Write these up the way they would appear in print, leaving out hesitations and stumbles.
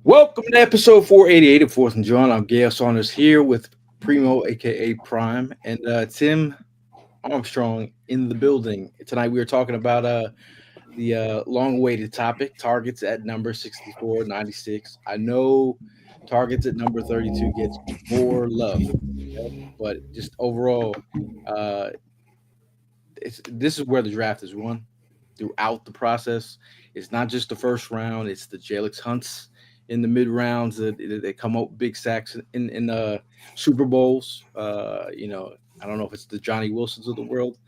Welcome to episode 488 of Fourth and Jawn. I'm Gail Saunders here with Primo, aka Prime, and Tim Armstrong in the building. Tonight we are talking about the long-awaited topic, targets at number 64, 96. I know targets at number 32 gets more love, but just overall, uh, this is where the draft is won throughout the process. It's not just the first round; it's the Jalen Hunts in the mid rounds that they come up big sacks in Super Bowls. I don't know if it's the Johnny Wilsons of the world,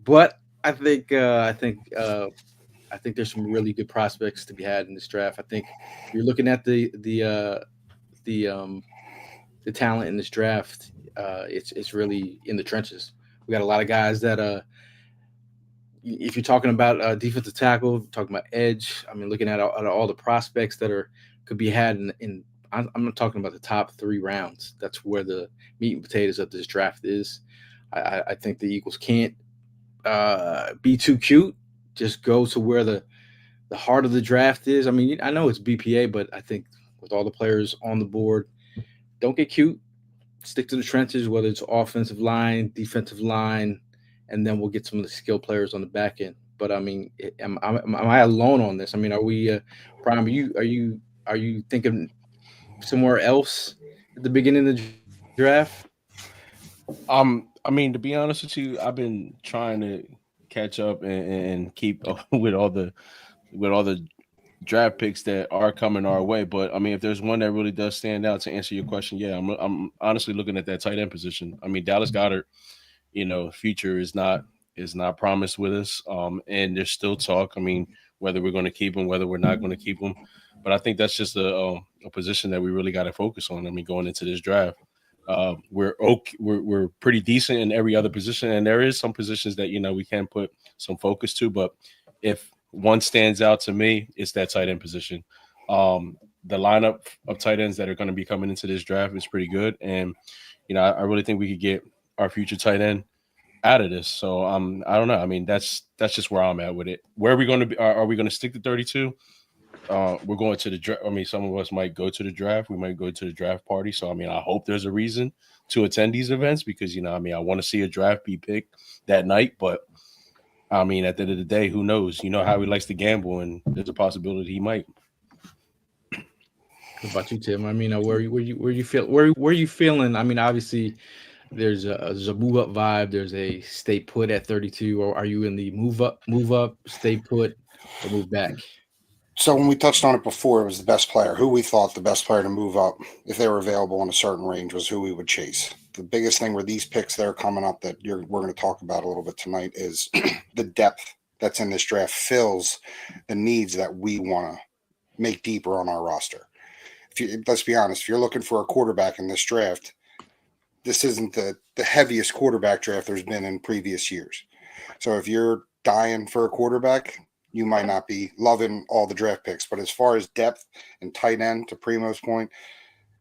but I think there's some really good prospects to be had in this draft. I think if you're looking at the the talent in this draft, it's really in the trenches. We got a lot of guys that if you're talking about defensive tackle, talking about edge, I mean, looking at all the prospects that are could be had in I'm not talking about the top 3 rounds. That's where the meat and potatoes of this draft is. I think the Eagles can't be too cute. Just go to where the heart of the draft is. I mean, I know it's BPA, but I think with all the players on the board, don't get cute. Stick to the trenches, whether it's offensive line, defensive line, and then we'll get some of the skill players on the back end. But I mean, am I alone on this? I mean, are we, Prime? Are you thinking somewhere else at the beginning of the draft? I mean, to be honest with you, I've been trying to catch up and keep with all the draft picks that are coming our way. But I mean, if there's one that really does stand out to answer your question, yeah, I'm honestly looking at that tight end position. I mean, Dallas Goddard, future is not promised with us. And there's still talk. I mean, whether we're going to keep him, whether we're not going to keep him. But I think that's just a position that we really got to focus on. I mean, going into this draft. We're okay, we're pretty decent in every other position, and there is some positions that we can put some focus to. But if one stands out to me, it's that tight end position. The lineup of tight ends that are going to be coming into this draft is pretty good, and I really think we could get our future tight end out of this. So I don't know. I mean, that's just where I'm at with it. Where are we going to be? Are we going to stick to 32? We're going to the draft. I mean, some of us might go to the draft. We might go to the draft party. So, I mean, I hope there's a reason to attend these events because, I mean, I want to see a draft be picked that night. But, I mean, at the end of the day, who knows? You know how he likes to gamble, and there's a possibility he might. What about you, Tim? I mean, where you feeling? I mean, obviously, there's a move up vibe. There's a stay put at 32, or are you in the move up, stay put, or move back? So when we touched on it before, it was the best player. Who we thought the best player to move up, if they were available in a certain range, was who we would chase. The biggest thing with these picks that are coming up that we're going to talk about a little bit tonight is the depth that's in this draft fills the needs that we want to make deeper on our roster. Let's be honest, if you're looking for a quarterback in this draft, this isn't the heaviest quarterback draft there's been in previous years. So if you're dying for a quarterback, you might not be loving all the draft picks. But as far as depth and tight end, to Primo's point,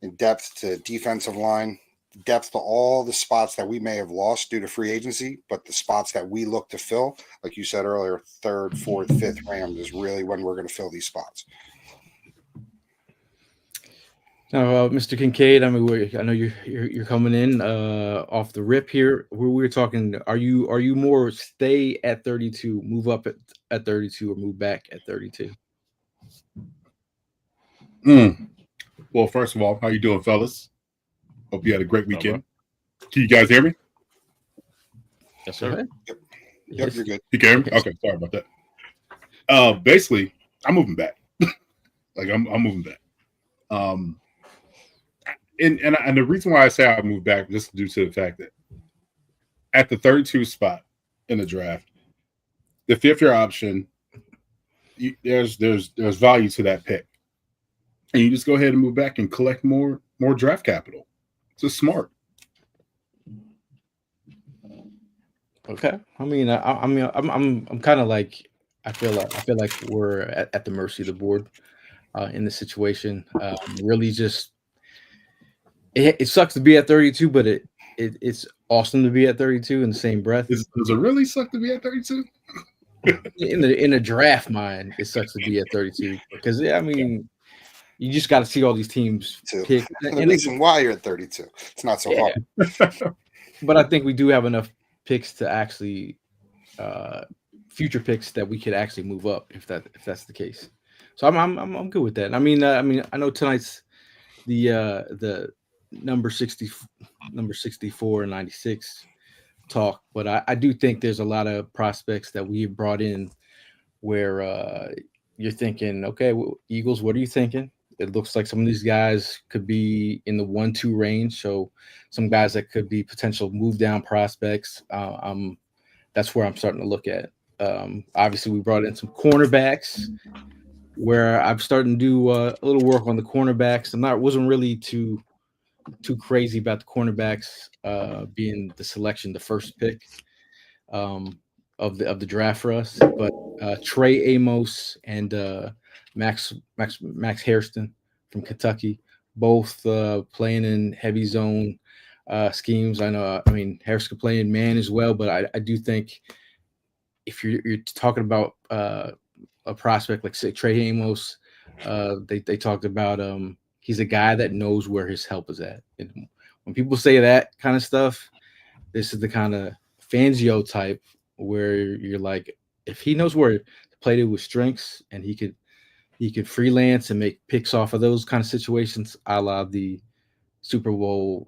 and depth to defensive line, depth to all the spots that we may have lost due to free agency, but the spots that we look to fill, like you said earlier, third, fourth, fifth round is really when we're going to fill these spots. Now, Mr. Kincaid, I mean, I know you're coming in off the rip here. We're talking. Are you more stay at 32, move up at 32, or move back at 32? Well, first of all, how you doing, fellas? Hope you had a great weekend. Can you guys hear me? Yes, sir. Yep, Yes. you're good. You can hear me? Okay, sorry about that. Basically, I'm moving back. Like I'm moving back. And the reason why I say I moved back just due to the fact that at the 32 spot in the draft, the fifth year option, there's value to that pick, and you just go ahead and move back and collect more draft capital. It's just smart. Okay. I mean, I'm kind of like I feel like we're at the mercy of the board in this situation. Really, just it sucks to be at 32, but it's awesome to be at 32 in the same breath. Does it really suck to be at 32? in the draft mind, it sucks to be at 32 because I mean, you just got to see all these teams pick. And the reason why you're at 32, it's not so hard. But I think we do have enough picks to actually future picks that we could actually move up if that's the case. So I'm good with that. I mean I know tonight's the number 64 and 96 talk, but I do think there's a lot of prospects that we brought in where you're thinking, okay, well, Eagles, what are you thinking? It looks like some of these guys could be in the 1-2 range. So some guys that could be potential move down prospects. That's where I'm starting to look at. Obviously, we brought in some cornerbacks where I'm starting to do a little work on the cornerbacks. Wasn't really too crazy about the cornerbacks being the selection, the first pick of the draft for us. But Trey Amos and Max Hairston from Kentucky, both playing in heavy zone schemes. I know. I mean, Harris could play in man as well, but I do think if you're talking about a prospect like say Trey Amos, they talked about he's a guy that knows where his help is at. And when people say that kind of stuff, this is the kind of Fangio type where you're like, if he knows where to play it with strengths and he could freelance and make picks off of those kind of situations, a la the Super Bowl.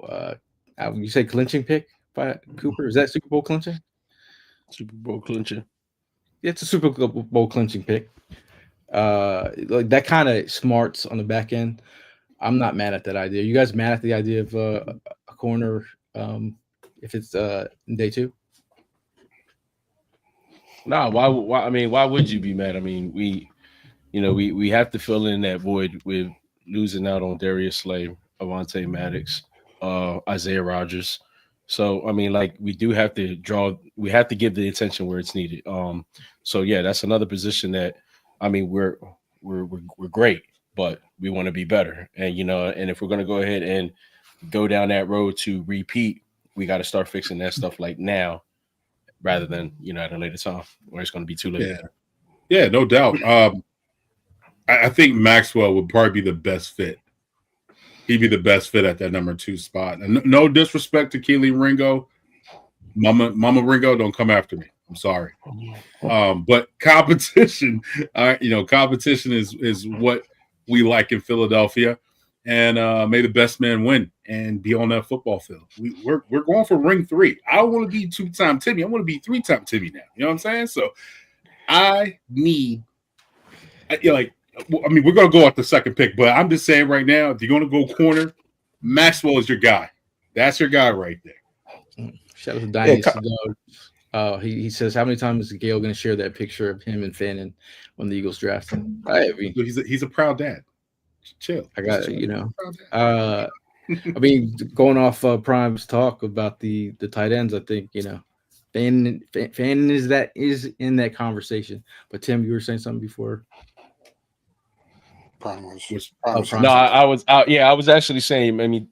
You say clinching pick by Cooper? Is that Super Bowl clinching? Super Bowl clinching. Yeah, it's a Super Bowl clinching pick. Like that kind of smarts on the back end. I'm not mad at that idea. You guys mad at the idea of a corner if it's day 2? No, why? I mean, why would you be mad? I mean, we have to fill in that void with losing out on Darius Slay, Avonte Maddox, Isaiah Rodgers. So I mean, like we do have to give the attention where it's needed. So yeah, that's another position that I mean we're great, but we want to be better. And and if we're gonna go ahead and go down that road to repeat, we got to start fixing that stuff like now, rather than at a later time where it's gonna be too late. Yeah, no doubt. I think Maxwell would probably be the best fit. He'd be the best fit at that number 2 spot. And no disrespect to Keely Ringo. Mama Ringo, don't come after me. I'm sorry. But competition, competition is what we like in Philadelphia. And may the best man win and be on that football field. We're going for ring 3. I don't want to be 2-time Timmy. I want to be 3-time Timmy now. You know what I'm saying? So I need, I mean, we're going to go off the second pick, but I'm just saying right now, if you're going to go corner, Maxwell is your guy. That's your guy right there. Shout out to Dynasty Dog. He says, how many times is Gail going to share that picture of him and Fannin when the Eagles draft him? I mean, he's a proud dad. Chill. I got it, I mean, going off Prime's talk about the tight ends, I think, Fannin is in that conversation. But Tim, you were saying something before. Prime was. No, I was actually saying. I mean,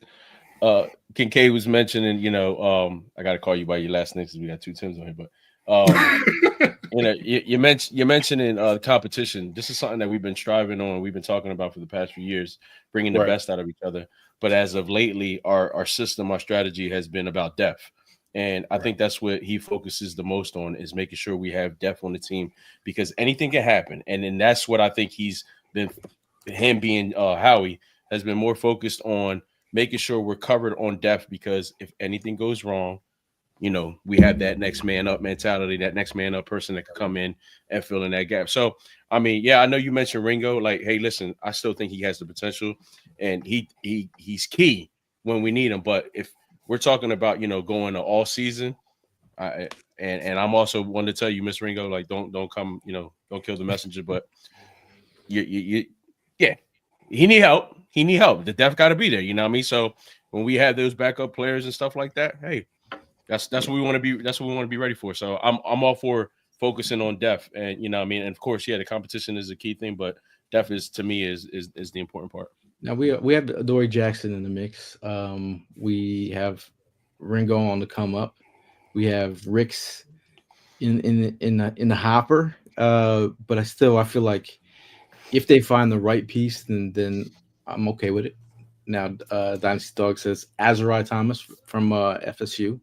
Kincaid was mentioning. I got to call you by your last name because we got 2 Tims on here. But you're mentioning competition. This is something that we've been striving on. We've been talking about for the past few years, bringing the best out of each other. But as of lately, our system, our strategy has been about depth. And I think that's what he focuses the most on, is making sure we have depth on the team, because anything can happen. And then that's what I think he's been. Him being Howie has been more focused on making sure we're covered on depth, because if anything goes wrong, we have that next man up mentality, that next man up person that could come in and fill in that gap. So, I mean, yeah, I know you mentioned Ringo. Like, hey, listen, I still think he has the potential, and he's key when we need him. But if we're talking about going to all season, and I'm also one to tell you, Miss Ringo, like don't come, don't kill the messenger. But yeah, he need help. He need help. The depth got to be there. You know what I mean? So when we have those backup players and stuff like that, hey, that's what we want to be. That's what we want to be ready for. So I'm all for focusing on depth, and what I mean. And of course, the competition is a key thing, but depth is, to me, is the important part. Now we have Adoree Jackson in the mix. We have Ringo on the come up. We have Ricks in the hopper. But I feel like if they find the right piece, then I'm okay with it. Now, Dynasty Dog says Azariah Thomas from FSU,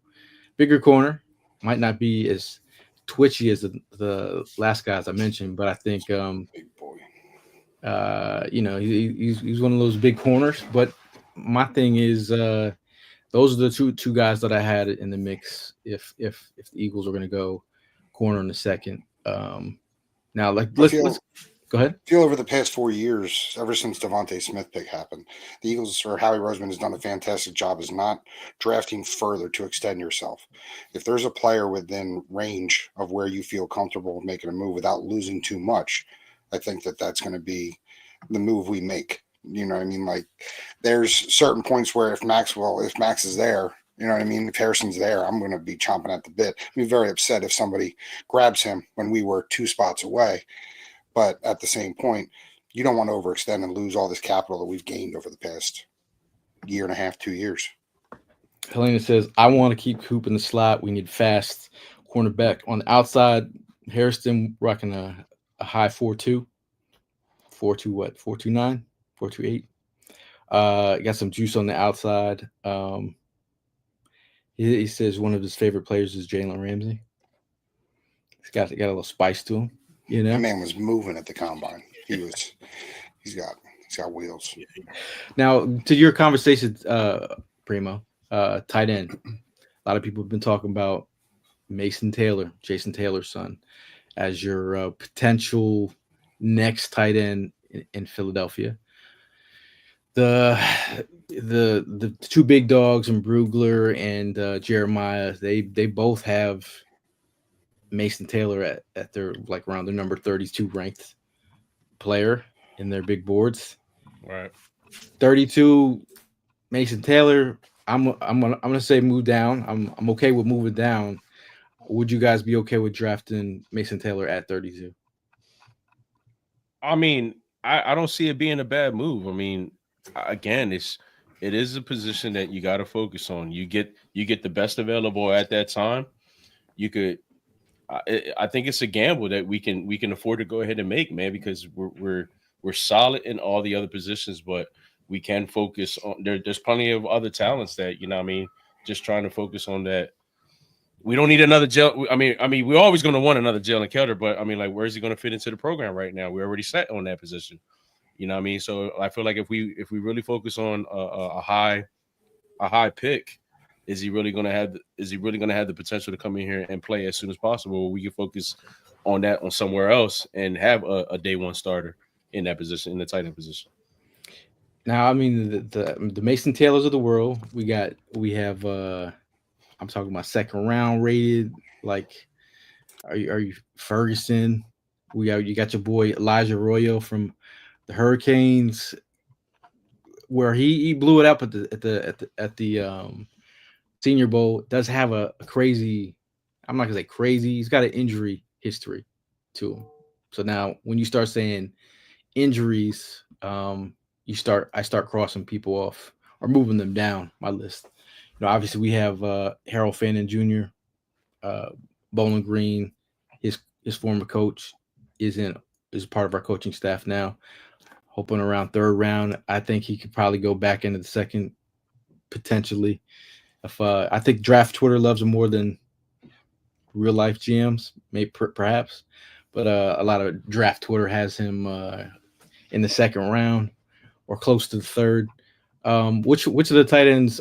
bigger corner, might not be as twitchy as the last guys I mentioned, but I think Big boy. he's one of those big corners. But my thing is, those are the two guys that I had in the mix. If the Eagles are going to go corner in the second, now let's go ahead. I feel over the past 4 years, ever since Devontae Smith pick happened, the Eagles or Howie Roseman has done a fantastic job is not drafting further to extend yourself. If there's a player within range of where you feel comfortable making a move without losing too much, I think that's going to be the move we make. You know what I mean? Like there's certain points where if Max is there, you know what I mean? If Harrison's there, I'm going to be chomping at the bit. I'd be very upset if somebody grabs him when we were 2 spots away. But at the same point, you don't want to overextend and lose all this capital that we've gained over the past year and a half, 2 years. Helena says, I want to keep Coop in the slot. We need fast cornerback. On the outside, Harrison rocking a high 4.2. 4.2 what? 4.29? 4.28. Got some juice on the outside. He says one of his favorite players is Jalen Ramsey. He's got a little spice to him. You know, the man was moving at the combine. He's got wheels. Now, to your conversation, Primo, tight end. A lot of people have been talking about Mason Taylor, Jason Taylor's son, as your potential next tight end in Philadelphia. The two big dogs and Brugler and Jeremiah, they both have Mason Taylor at their like around their number 32 ranked player in their big boards. Right. 32 Mason Taylor. I'm gonna say move down. I'm okay with moving down. Would you guys be okay with drafting Mason Taylor at 32? I mean, I don't see it being a bad move. I mean, again, it is a position that you got to focus on. You get the best available at that time. You could. I think it's a gamble that we can afford to go ahead and make, man, because we're solid in all the other positions, but we can focus on there's plenty of other talents that, you know what I mean, just trying to focus on that. We don't need another jail. I mean, we're always going to want another Jalen Kelder, but I mean, like, where is he going to fit into the program right now? We're already set on that position. You know what I mean? So I feel like if we really focus on a high pick, is he really going to have the potential to come in here and play as soon as possible? We can focus on that on somewhere else and have a day one starter in that position, in the tight end position. Now, I mean, the Mason Taylors of the world, we have I'm talking about second round rated. Like, are you Ferguson? You got your boy Elijah Arroyo from the Hurricanes, where he blew it up at the Senior Bowl. Does have a crazy, I'm not gonna say crazy. He's got an injury history to him. So now when you start saying injuries, I start crossing people off or moving them down my list. You know, obviously we have Harold Fannin Jr., Bowling Green, his former coach is part of our coaching staff now. Hoping around third round, I think he could probably go back into the second potentially. If I think draft Twitter loves him more than real life GMs, maybe perhaps, but a lot of draft Twitter has him in the second round or close to the third. Which of the tight ends,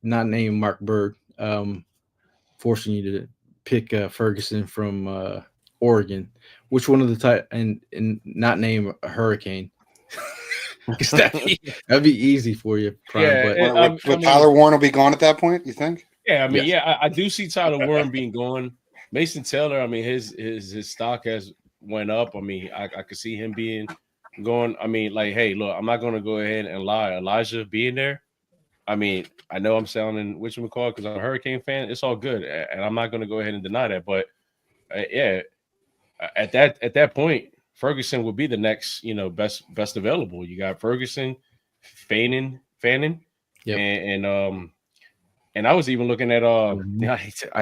not named Mark Bird, forcing you to pick Ferguson from Oregon? Which one of the tight and not name a Hurricane? Because that'd be easy for you, Prime. Yeah, but Tyler Warren will be gone at that point, you think? Yeah, I mean, yes. I do see Tyler Warren being gone. Mason Taylor, I mean, his stock has went up. I mean, I could see him being going. I mean, like, hey, look, I'm not going to go ahead and lie. Elijah being there, I mean, I know I'm sounding whatchamacallit because I'm a Hurricane fan. It's all good, and I'm not going to go ahead and deny that. But yeah, at that point, Ferguson would be the next, best available. You got Ferguson, Fannin, yep. and And I was even looking at I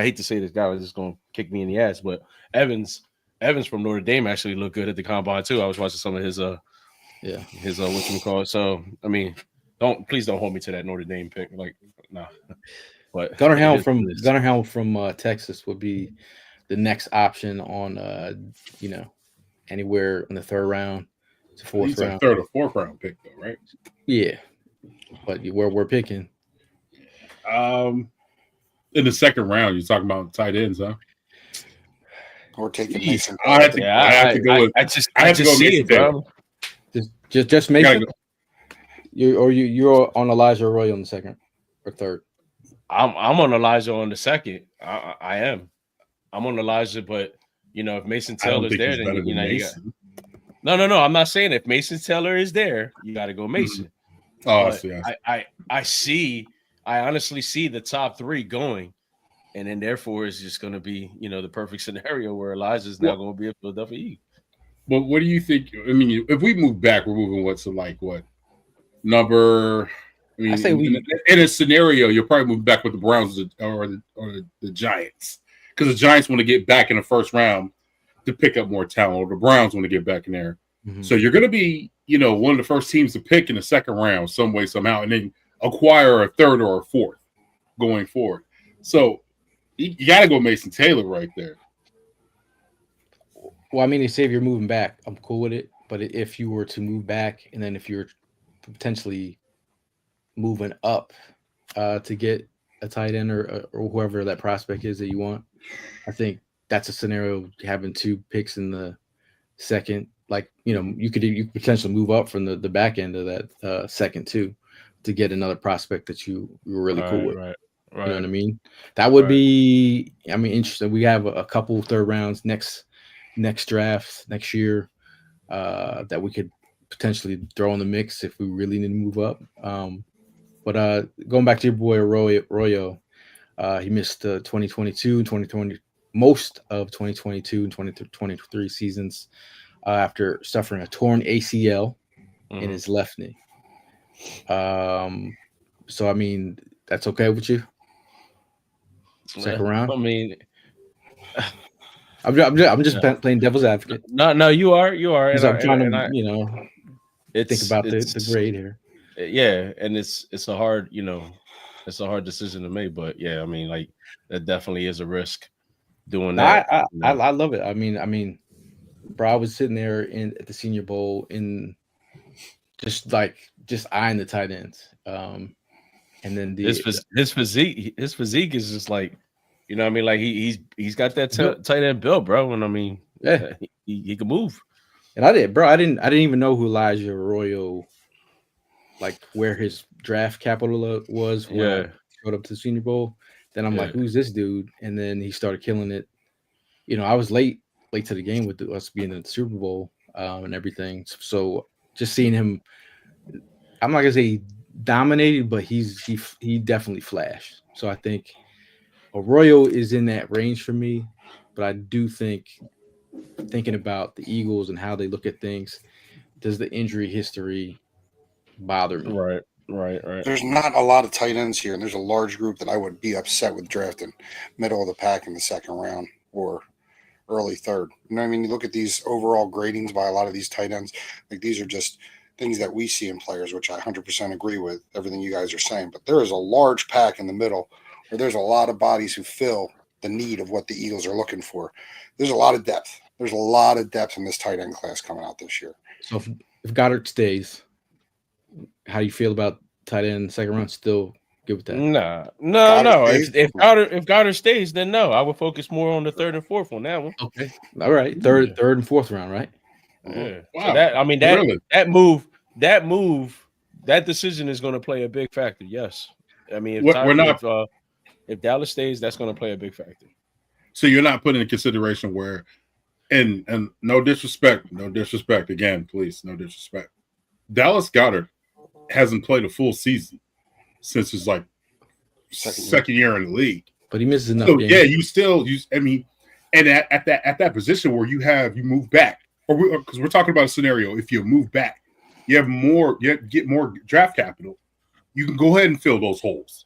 hate to say this guy was just gonna kick me in the ass, but Evans from Notre Dame actually looked good at the combine too. I was watching some of his whatchamacallit. So I mean, please don't hold me to that Notre Dame pick. Like, no. But Gunnar Helm from Texas would be the next option on anywhere in the third round to fourth He's round. a third or fourth round pick though, right? Yeah. But where we're picking. In the second round, you're talking about tight ends, huh? Or taking Mason. I have to go with Mason Taylor. Just Mason. You're on Elijah Arroyo on the second or third. I'm on Elijah on the second. I am. I'm on Elijah, but if Mason Taylor's there, then you got. No. I'm not saying if Mason Taylor is there, you got to go Mason. I honestly see the top three going, and then therefore it's just going to be the perfect scenario where Elijah's now going to be a Philadelphia Eagle. But what do you think? I mean, if we move back, we're moving what number? I mean, I say in a scenario, you'll probably move back with the Browns or the Giants, because the Giants want to get back in the first round to pick up more talent, or the Browns want to get back in there. Mm-hmm. So you're going to be, one of the first teams to pick in the second round, some way, somehow, and then acquire a third or a fourth going forward. So you got to go Mason Taylor right there. Well, I mean, they say if you're moving back, I'm cool with it. But if you were to move back, and then if you're potentially moving up to get a tight end or whoever that prospect is that you want, I think that's a scenario having two picks in the second. Like, you could potentially move up from the back end of that second too, to get another prospect that you were really cool with. Right. You know what I mean? That would be, interesting. We have a couple third rounds next draft next year that we could potentially throw in the mix if we really need to move up. But going back to your boy Arroyo, he missed 2022 and 2020, most of 2022 and 2023 seasons after suffering a torn ACL in his left knee. So I mean, that's okay with you? Second round. I mean, I'm just playing devil's advocate. No, you are. And I'm trying to, think about the grade here. Yeah, and it's a hard, it's a hard decision to make. But yeah, I mean, like, that definitely is a risk doing that. I love it. I mean, bro, I was sitting there at the Senior Bowl in just eyeing the tight ends. And then his physique is just like, I mean, like he's got that tight end build, bro. And I mean, yeah, he can move. And I didn't even know who Elijah Arroyo, like where his draft capital was when I showed up to the Senior Bowl. Then I'm like, who's this dude? And then he started killing it. I was late to the game with us being at the Super Bowl and everything. So just seeing him, I'm not gonna say he dominated, but he definitely flashed. So I think Arroyo is in that range for me, but I do think, thinking about the Eagles and how they look at things, does the injury history bother me? Right. There's not a lot of tight ends here, and there's a large group that I would be upset with drafting middle of the pack in the second round or early third. You know what I mean? You look at these overall gradings by a lot of these tight ends, like these are just things that we see in players, which I 100% agree with everything you guys are saying. But there is a large pack in the middle where there's a lot of bodies who fill the need of what the Eagles are looking for. There's a lot of depth. There's a lot of depth in this tight end class coming out this year. So if Goddard stays, how do you feel about tight end in the second round? Still good with that? No. If Goddard stays, then no. I would focus more on the third and fourth on that one. Okay. All right. Third and fourth round, right? Yeah. Wow. So that move, that decision is going to play a big factor. Yes. I mean, if Dallas stays, that's going to play a big factor. So you're not putting in consideration where, and no disrespect again, please, no disrespect. Dallas Goedert hasn't played a full season since his second year in the league. But he misses enough games. Yeah, and at that position where you move back, because we're talking about a scenario, if you move back, you get more draft capital, you can go ahead and fill those holes.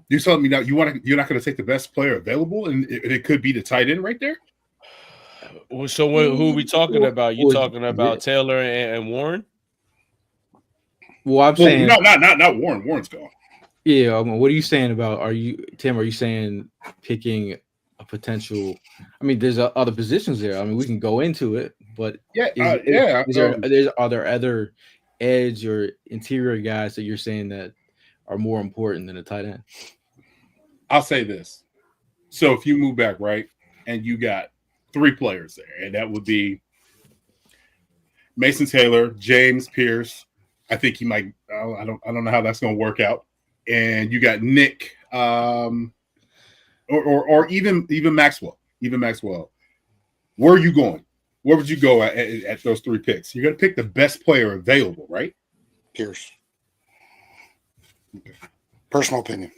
You telling me now you're not going to take the best player available, and it could be the tight end right there? So who are we talking about? You talking about yeah. Taylor and Warren? Well, I'm saying not Warren. Warren's gone. Yeah, what are you saying about? Are you saying picking a potential? I mean, there's other positions there. I mean, we can go into it, but are there other edge or interior guys that you're saying that are more important than a tight end? I'll say this. So if you move back, right, and you got 3 players there, and that would be Mason Taylor, James Pierce. I think he might. I don't know how that's going to work out. And you got Nick, or even Maxwell. Even Maxwell. Where are you going? Where would you go at those 3 picks? You're going to pick the best player available, right? Pierce. Okay. Personal opinion.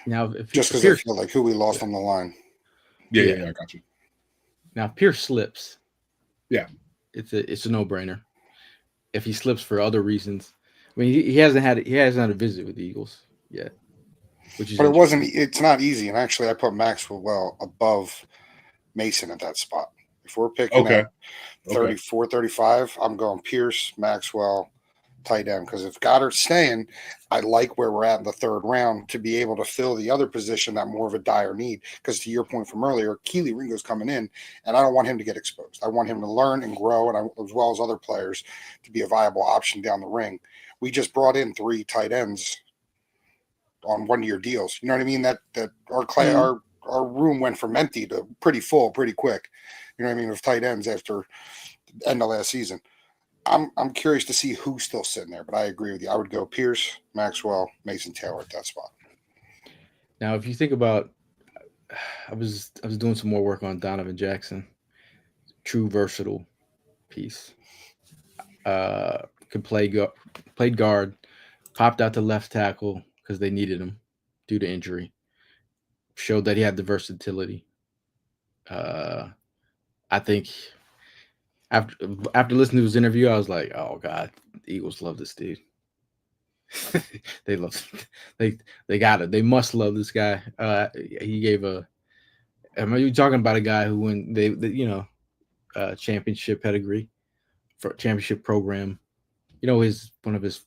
Now, just because I feel like who we lost on the line. Yeah, I got you. Now, if Pierce slips, yeah, it's a no-brainer. If he slips for other reasons, I mean, he hasn't had a visit with the Eagles yet, but it's not easy. And actually, I put Maxwell above Mason at that spot. If we're picking at 34, 35, I'm going Pierce, Maxwell, tight end. Because if Goddard's staying, I like where we're at in the 3rd round to be able to fill the other position that more of a dire need. Because to your point from earlier, Keely Ringo's coming in, and I don't want him to get exposed. I want him to learn and grow, and as well as other players, to be a viable option down the ring. We just brought in 3 tight ends on 1-year deals. You know what I mean? That our room went from empty to pretty full pretty quick. You know what I mean? With tight ends after the end of last season. I'm curious to see who's still sitting there, but I agree with you. I would go Pierce, Maxwell, Mason Taylor at that spot. Now, if you think about, I was doing some more work on Donovan Jackson, true versatile piece. Could played guard, popped out to left tackle because they needed him due to injury. Showed that he had the versatility. I think after listening to his interview, I was like, "Oh God, the Eagles love this dude. They got it. They must love this guy." He gave I mean, you're talking about a guy who, when they championship pedigree for championship program. You know, one of his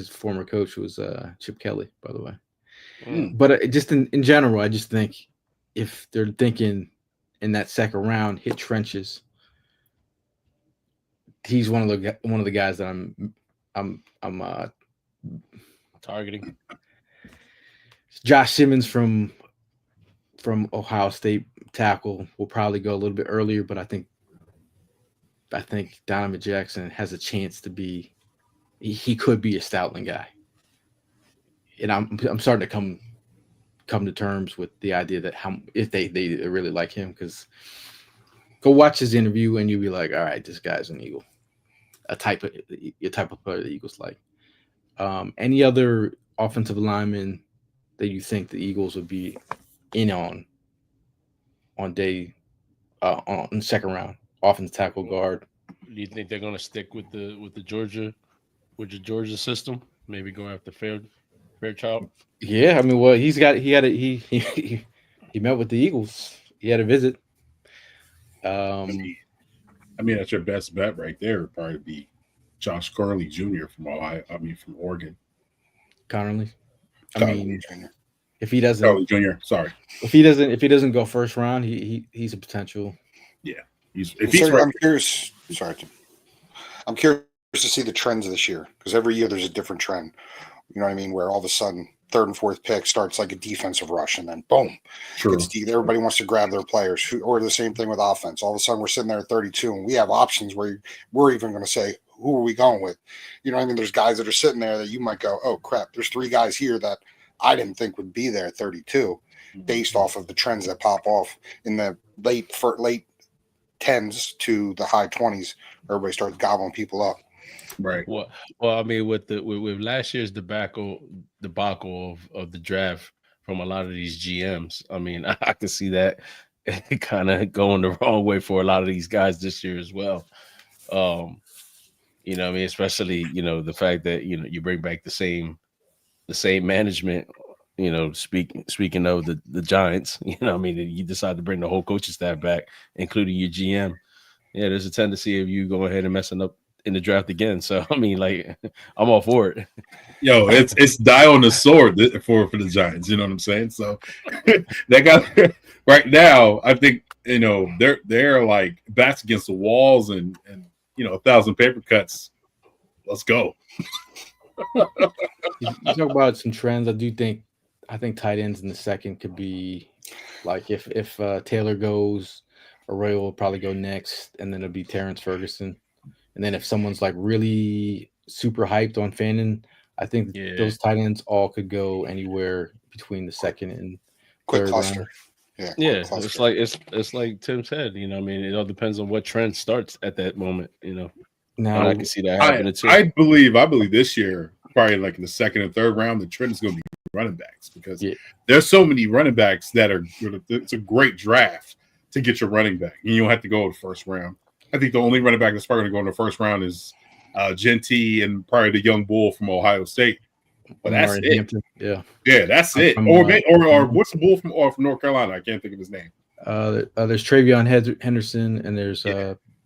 former coach was Chip Kelly, by the way. But just in general, I just think if they're thinking in that 2nd round, hit trenches, he's one of the guys that I'm targeting. Josh Simmons from Ohio State tackle will probably go a little bit earlier, but I think Donovan Jackson has a chance to be. He could be a Stoutland guy, and I'm starting to come to terms with the idea that if they really like him, because go watch his interview and you'll be like, all right, this guy's an Eagle, a type of player the Eagles like. Any other offensive lineman that you think the Eagles would be in on day on 2nd round, offensive tackle, guard? Do you think they're going to stick with the Georgia system? Maybe go after Fairchild? Yeah, I mean, well, he met with the Eagles. He had a visit. I mean, that's your best bet right there. Would probably be Josh Corley Jr. from Oregon. Connerly. If he doesn't, Corley Jr. Sorry. If he doesn't go 1st round, he's a potential. Yeah, I'm curious. Sorry, Tim. I'm curious to see the trends this year, because every year there's a different trend. You know what I mean? Where all of a sudden 3rd and 4th pick starts like a defensive rush, and then boom, everybody wants to grab their players. Or the same thing with offense. All of a sudden we're sitting there at 32, and we have options where we're even going to say, who are we going with? You know what I mean? There's guys that are sitting there that you might go, oh crap, there's 3 guys here that I didn't think would be there at 32, based off of the trends that pop off in the late 10s to the high 20s. Everybody starts gobbling people up. Right. Well, I mean, with last year's debacle of the draft from a lot of these GMs, I mean, I can see that kind of going the wrong way for a lot of these guys this year as well. You know, I mean, especially the fact that you bring back the same management speaking of the Giants, I mean, you decide to bring the whole coaching staff back, including your GM. Yeah, there's a tendency of you going ahead and messing up in the draft again. So I mean, like, I'm all for it. Yo, it's die on the sword for the Giants. You know what I'm saying? So they got right now. I think they're like backs against the walls and 1,000 paper cuts. Let's go. You talk about some trends. I think tight ends in the second could be like if Taylor goes, Arroyo will probably go next, and then it'll be Terrence Ferguson. And then if someone's like really super hyped on Fannin, I think those tight ends all could go anywhere between the second and Quick third cluster. round. Yeah, Cluster. It's like Tim said. I mean, it all depends on what trend starts at that moment. Now and I can see that happening too. I believe this year, probably like in the second and third round, the trend is going to be running backs because there's so many running backs that are. It's a great draft to get your running back, and you don't have to go in the first round. I think the only running back that's probably going to go in the first round is Genty and probably the young bull from Ohio State. But that's it. Hampton. Yeah, that's it. Or what's the bull from North Carolina? I can't think of his name. There's Travion Henderson and there's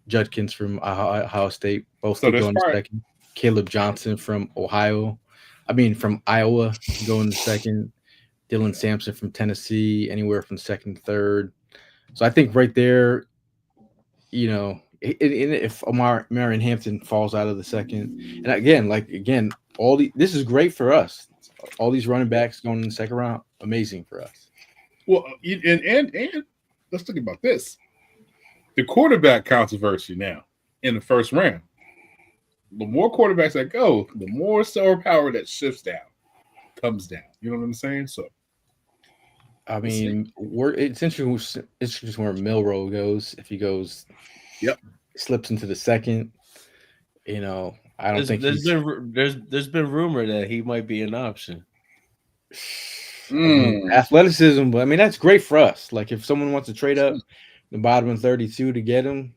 Judkins from Ohio State. Both going in the second. Caleb Johnson from from Iowa going in the second. Dylan Sampson from Tennessee, anywhere from second to third. So I think right there, if Marion Hampton falls out of the second, and again, this is great for us. All these running backs going in the second round, amazing for us. Well, and let's think about this: the quarterback controversy now in the first round. The more quarterbacks that go, the more star power that shifts down, comes down. You know what I'm saying? So, I mean, it's interesting where Milroe goes. If he goes, slips into the second. I don't think there's been rumor that he might be an option. Athleticism, but I mean that's great for us. Like if someone wants to trade up the bottom of 32 to get him,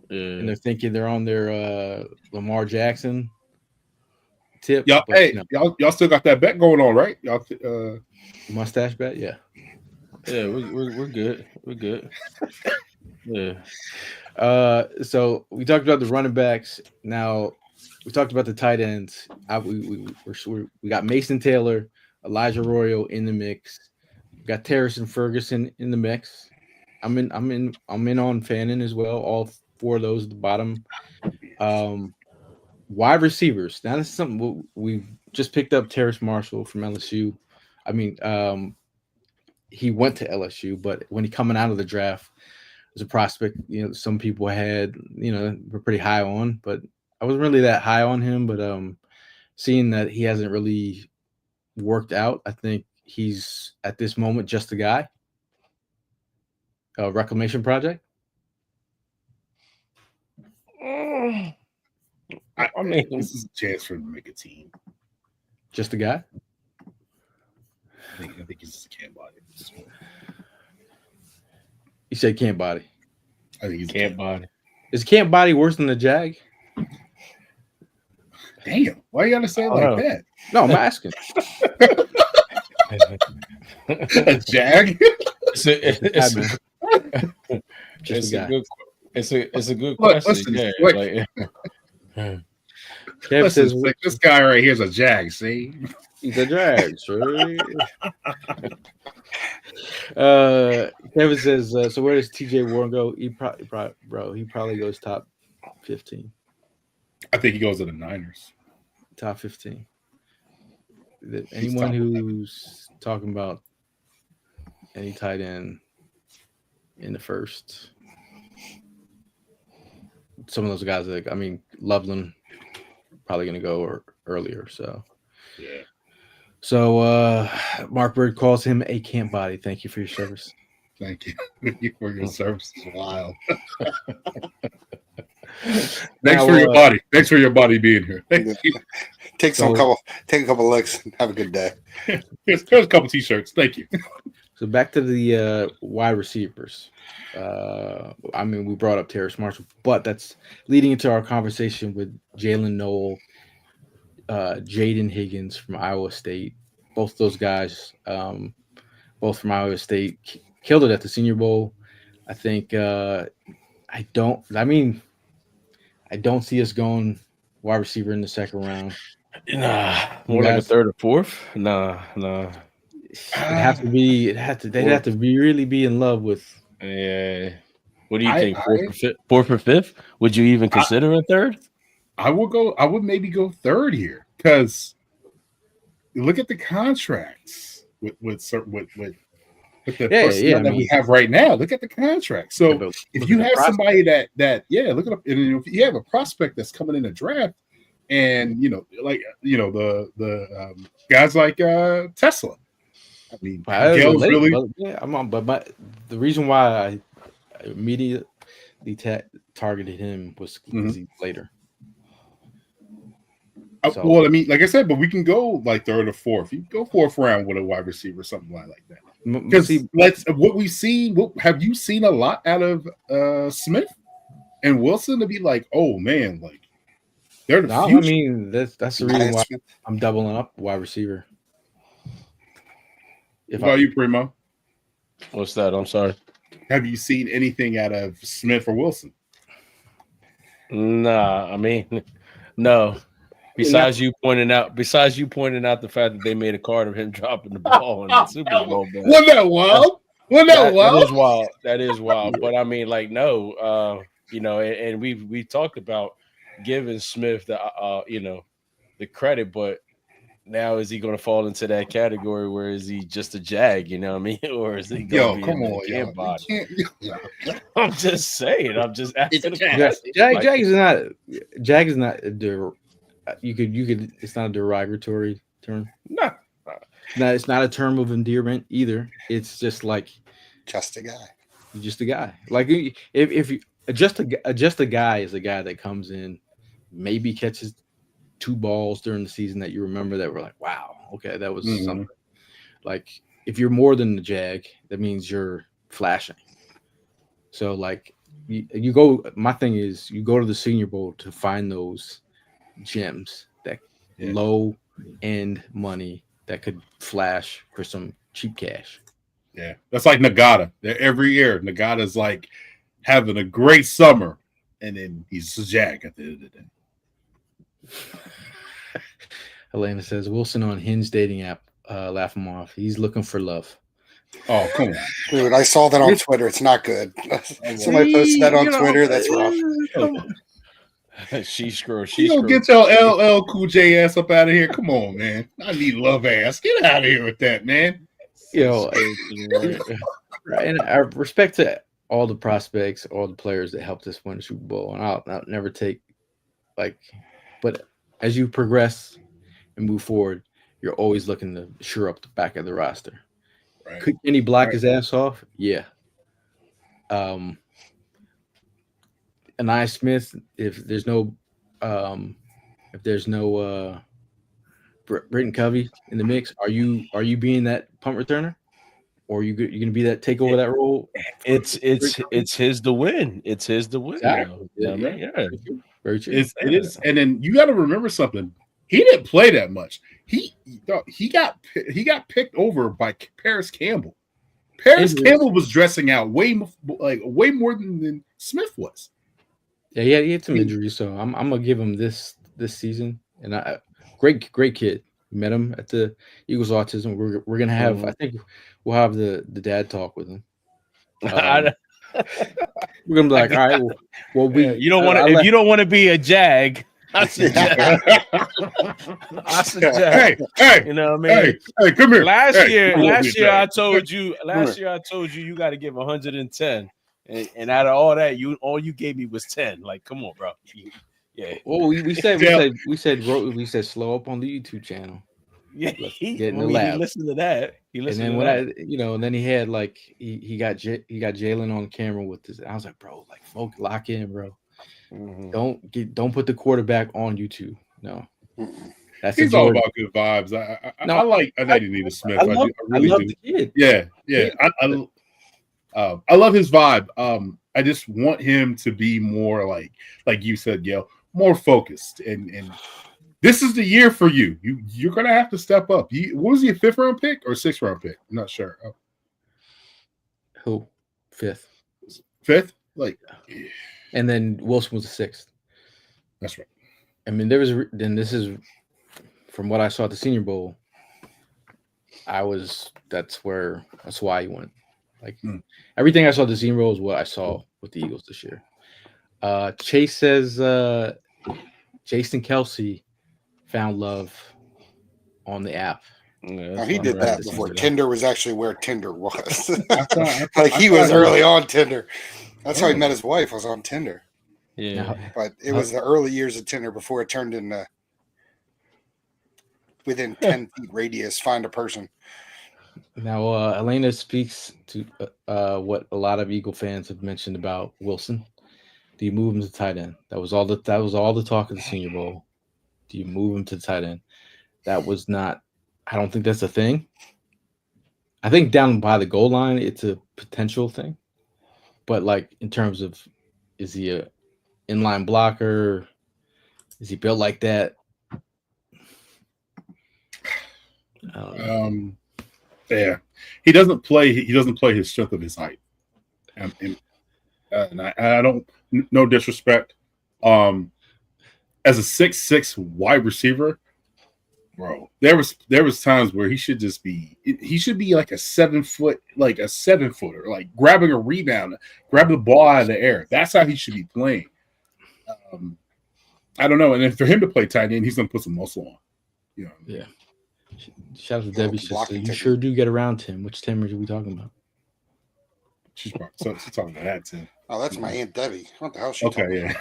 and they're thinking they're on their Lamar Jackson tip. Y'all still got that bet going on, right? Y'all mustache bet, yeah. Yeah, we're good. We're good. Yeah. So we talked about the running backs. Now we talked about the tight ends. We got Mason Taylor, Elijah Arroyo in the mix. We got Terrace and Ferguson in the mix. I'm in on Fannin as well. All four of those at the bottom. Wide receivers. Now this is something we just picked up. Terrace Marshall from LSU. I mean, he went to LSU, but when he coming out of the draft, was a prospect. Some people had were pretty high on, but I wasn't really that high on him. But seeing that he hasn't really worked out, I think he's at this moment just a guy. A reclamation project. I mean, this is a chance for him to make a team. Just a guy. I think he's just a can't body. You said can't body. I think he's can't body. Is can't body worse than the Jag? Damn, why you gotta say it like that? No, I'm asking. A Jag? It's a good question. Kev says this guy right here is a Jag. See, he's a Jag. Right? Kevin says, so where does TJ Warren go? He probably goes top 15. I think he goes to the Niners. Top 15. Anyone who's talking about any tight end in the first, some of those guys, Loveland probably going to go earlier. So, yeah. So Mark Bird calls him a camp body. Thank you for your service. Thank you. Thank you for your service. Wild. Thanks for your body. Thanks for your body being here. Thank you. Take a couple licks and have a good day. Here's a couple t-shirts. Thank you. So back to the wide receivers. We brought up Terrace Marshall, but that's leading into our conversation with Jalen Noel, Jaden Higgins from Iowa State, both those guys, both from Iowa State, killed it at the Senior Bowl. I think I don't. I mean, I don't see us going wide receiver in the second round. Nah, You more like a guys, third or fourth. Nah. it'd have to be. It had to. They'd have to be really be in love with. Yeah. What do you I, think? Fourth or fifth? Would you even consider a third? I would go. I would maybe go third here because look at the contracts with the personnel that we have right now. Look at the contract. So if you have somebody that look it up, and if you have a prospect that's coming in the draft, and the guys like Tesla. I mean, but the reason why I immediately targeted him was because he's later. So, well, I mean, like I said, but we can go like third or fourth. You can go fourth round with a wide receiver, something like that. Because what we've seen, have you seen a lot out of Smith and Wilson to be like, oh man, like they're the future? I mean, that's the reason why I'm doubling up wide receiver. What about you, Primo? What's that? I'm sorry. Have you seen anything out of Smith or Wilson? Nah, I mean, no. Besides you pointing out the fact that they made a card of him dropping the ball in the Super Bowl. Wasn't that wild? That is wild. But I mean, like, no, and we talked about giving Smith the credit, but now is he going to fall into that category where is he just a jag? You know what I mean? Or is he going to be a body? I'm just saying. I'm just asking. Jag is not. You could. It's not a derogatory term. No, it's not a term of endearment either. It's just like just a guy. You're just a guy. Like if you just a guy is a guy that comes in, maybe catches 2 balls during the season that you remember that were like, wow, okay, that was something. Like if you're more than the jag, that means you're flashing. So like you go. My thing is you go to the Senior Bowl to find those gems, that low end money that could flash for some cheap cash. Yeah, that's like Nagata. Every year, Nagata's like having a great summer, and then he's a jag at the end of the day. Elena says Wilson on Hinge dating app. Laugh him off. He's looking for love. Oh, come on, dude! I saw that on Twitter. It's not good. Somebody posted that on Twitter. That's rough. She screwed. You don't get your LL Cool J ass up out of here. Come on, man. I need love ass. Get out of here with that, man. And I respect to all the prospects, all the players that helped us win the Super Bowl, and I'll never take but as you progress and move forward, you're always looking to shore up the back of the roster. Right. Could Kenny block his ass off? Yeah. Anaya Smith, if there's no Britton Covey in the mix, are you being that punt returner, or are you going to be that take over that role? It's his to win. It's his to win. Exactly. Yeah. Very true. It is, and then you got to remember something. He didn't play that much. He got picked over by Paris Campbell. Campbell was dressing out way more than Smith was. Yeah, he had some injuries, so I'm gonna give him this season. And great kid. Met him at the Eagles Autism. We're gonna have. I think we'll have the dad talk with him. We're gonna be like, all right, well you don't want to. If you don't want to be a jag, I suggest. Hey, you know what I mean? Hey, come here. Last year I told you you got to give 110. And out of all that, all you gave me was 10. Like, come on, bro. Yeah. Well, we said slow up on the YouTube channel. Yeah, Get in the lab. He listened to that. And then and then he had like he got Jalen on camera with this. I was like, bro, like lock in, bro. Mm-hmm. Don't put the quarterback on YouTube. No. That's he's all about good vibes. I like Anita Smith. I really love do. The kid. Yeah. I love his vibe. I just want him to be more like you said, Gail, more focused and This is the year for you. You're gonna have to step up. What was he, a 5th round pick or 6th round pick? I'm not sure. Oh. Who? 5th. 5th? Like, and then Wilson was the 6th. That's right. I mean, this is from what I saw at the Senior Bowl. That's why he went. Like everything I saw at the Senior Bowl is what I saw with the Eagles this year. Chase says Jason Kelsey found love on the app. Yeah, he did that before Tinder was actually where Tinder was. He was early on Tinder. That's how he met his wife, was on Tinder. Yeah. But it was the early years of Tinder before it turned into within 10 feet radius, find a person. Now, Elena speaks to what a lot of Eagle fans have mentioned about Wilson. Do you move him to tight end? That was all the talk of the Senior Bowl. Do you move him to tight end? That was not. I don't think that's a thing. I think down by the goal line, it's a potential thing. But like in terms of, is he a inline blocker? Is he built like that? Yeah, he doesn't play. He doesn't play his strength of his height, and I don't. No disrespect. As a 6'6" wide receiver, bro, there was times where he should just be. He should be like a 7 foot, like a 7-footer, like grabbing a rebound, grabbing the ball out of the air. That's how he should be playing. I don't know, and then for him to play tight end, he's gonna put some muscle on. You know. Yeah. Shout out to Debbie. You sure do get around Tim. Which Tim are we talking about? She's talking about that Tim. Oh, that's my Aunt Debbie. What the hell? Yeah.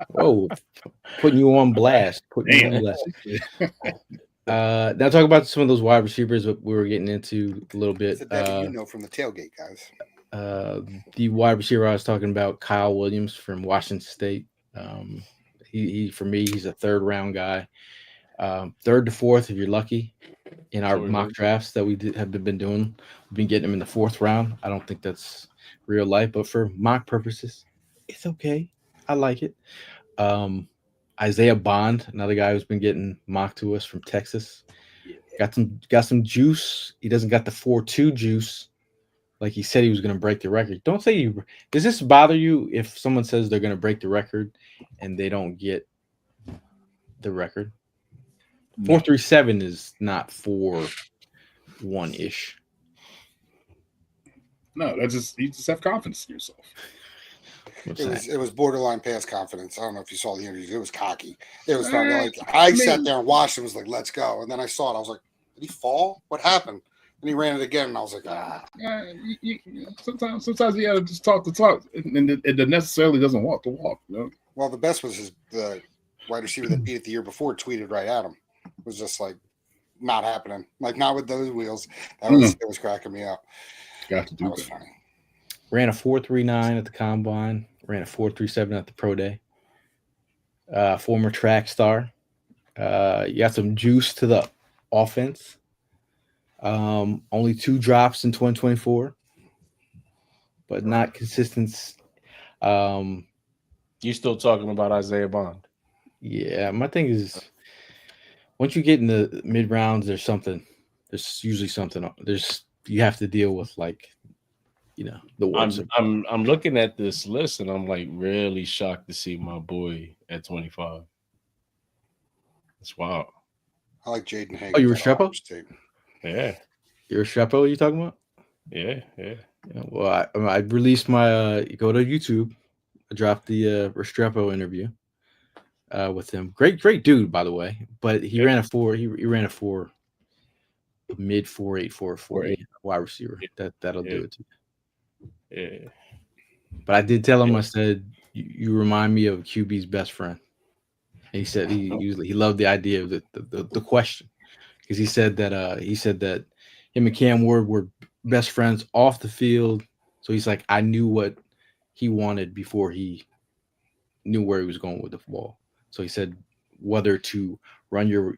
Whoa, putting you on blast. Now talk about some of those wide receivers that we were getting into a little bit. Debbie, from the tailgate, guys. The wide receiver I was talking about, Kyle Williams from Washington State. He for me, he's a 3rd round guy. 3rd to 4th if you're lucky in our mock drafts that we have been doing. We've been getting him in the 4th round. I don't think that's real life, but for mock purposes, it's okay. I like it. Isaiah Bond, another guy who's been getting mocked to us from Texas. Got some juice. He doesn't got the 4.2 juice like he said he was going to break the record. Don't say you. Does this bother you if someone says they're going to break the record and they don't get the record? 4.37 is not 4.1-ish. No, you just have confidence in yourself. It was borderline past confidence. I don't know if you saw the interviews. It was cocky. It was like I sat there and watched and was like, "Let's go!" And then I saw it. I was like, "Did he fall? What happened?" And he ran it again, and I was like, "Ah." Sometimes you gotta just talk the talk, and it necessarily doesn't walk the walk. You know? Well, the best was the wide receiver that beat it the year before tweeted right at him. It was just like not happening. Like not with those wheels. It was cracking me up. Got to do that. Was funny. Ran a 4.39 at the combine. Ran a 4.37 at the pro day. Former track star. You got some juice to the offense. Only 2 drops in 2024, but not consistent. You still talking about Isaiah Bond? Yeah, my thing is, once you get in the mid rounds, there's usually something. You have to deal with the ones. I'm looking at this list and I'm like really shocked to see my boy at 25. That's wild. I like Jaden Hagan. Oh, you were Restrepo? Yeah. You're Restrepo? You talking about? Yeah. Well, I released my go to YouTube. I dropped the Restrepo interview with him. Great dude, by the way. But he ran a 4. He ran a 4, mid 4.8, 4.40 wide receiver. That'll do it. Yeah. But I did tell him. I said, "You remind me of QB's best friend." And he said he loved the idea of the question, because he said that him and Cam Ward were best friends off the field. So he's like, I knew what he wanted before he knew where he was going with the ball. So he said whether to run your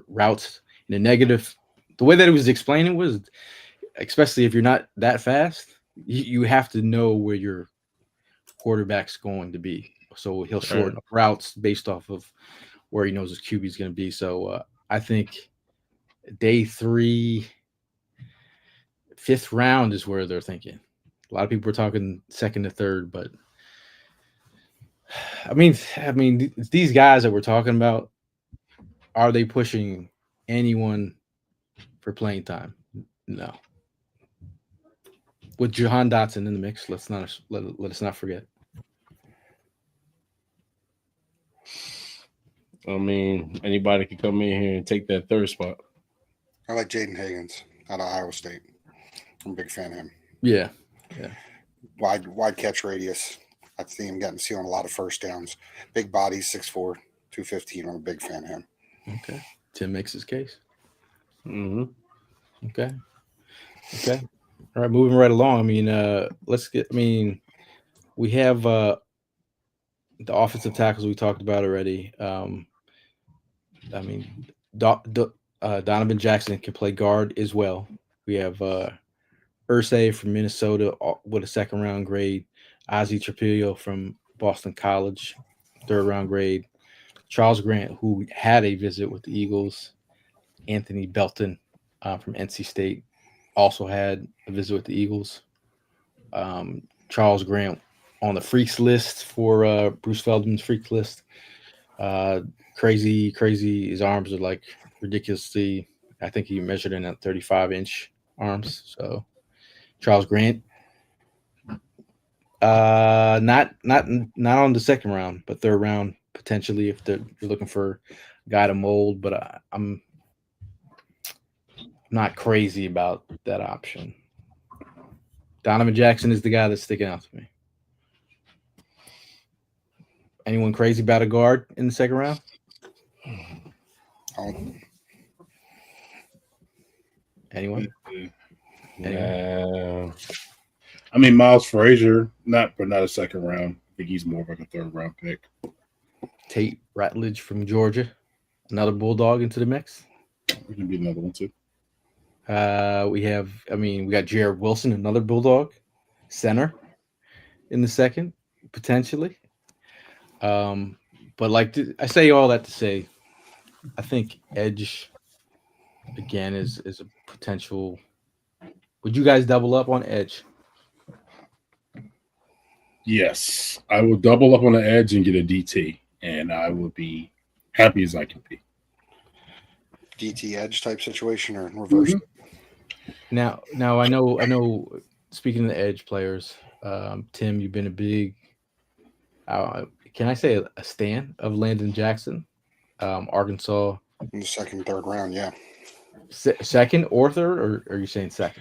routes in a negative. The way that it was explaining was, especially if you're not that fast, you have to know where your quarterback's going to be so he'll shorten up routes based off of where he knows his QB is going to be. So I think day 3, 5th round is where they're thinking. A lot of people are talking 2nd to 3rd, but I mean, these guys that we're talking about, are they pushing anyone for playing time? No. With Jahan Dotson in the mix, let us not forget. I mean, anybody could come in here and take that 3rd spot. I like Jaden Higgins out of Iowa State. I'm a big fan of him. Yeah. Wide catch radius. I see him sealing a lot of first downs. Big body, 6'4", 215. I'm a big fan of him. Okay. Tim makes his case. Mm-hmm. Okay. All right, moving right along. I mean, we have the offensive tackles we talked about already. Donovan Jackson can play guard as well. We have Irsay from Minnesota with a 2nd round grade. Ozzie Trapilio from Boston College, 3rd round grade. Charles Grant, who had a visit with the Eagles. Anthony Belton from NC State also had a visit with the Eagles. Charles Grant on the freaks list for Bruce Feldman's freaks list. Crazy. His arms are like ridiculously. I think he measured in at 35-inch arms. So Charles Grant, not on the 2nd round, but 3rd round potentially if you're looking for a guy to mold. But I'm not crazy about that option. Donovan Jackson is the guy that's sticking out to me. Anyone crazy about a guard in the 2nd round? Anyone? I mean, Miles Frazier, not a 2nd round. I think he's more of like a 3rd round pick. Tate Ratledge from Georgia, another Bulldog into the mix. We can be another one too. We got Jared Wilson, another Bulldog, center in the 2nd, potentially. But I say all that to say, I think edge again is a potential. Would you guys double up on edge? Yes, I will double up on the edge and get a DT, and I will be happy as I can be. DT edge type situation or reverse? Mm-hmm. Now I know. Speaking of the edge players, Tim, you've been a big. Can I say a stan of Landon Jackson, Arkansas? In the 2nd, 3rd round, yeah. 2nd or 3rd, or are you saying 2nd?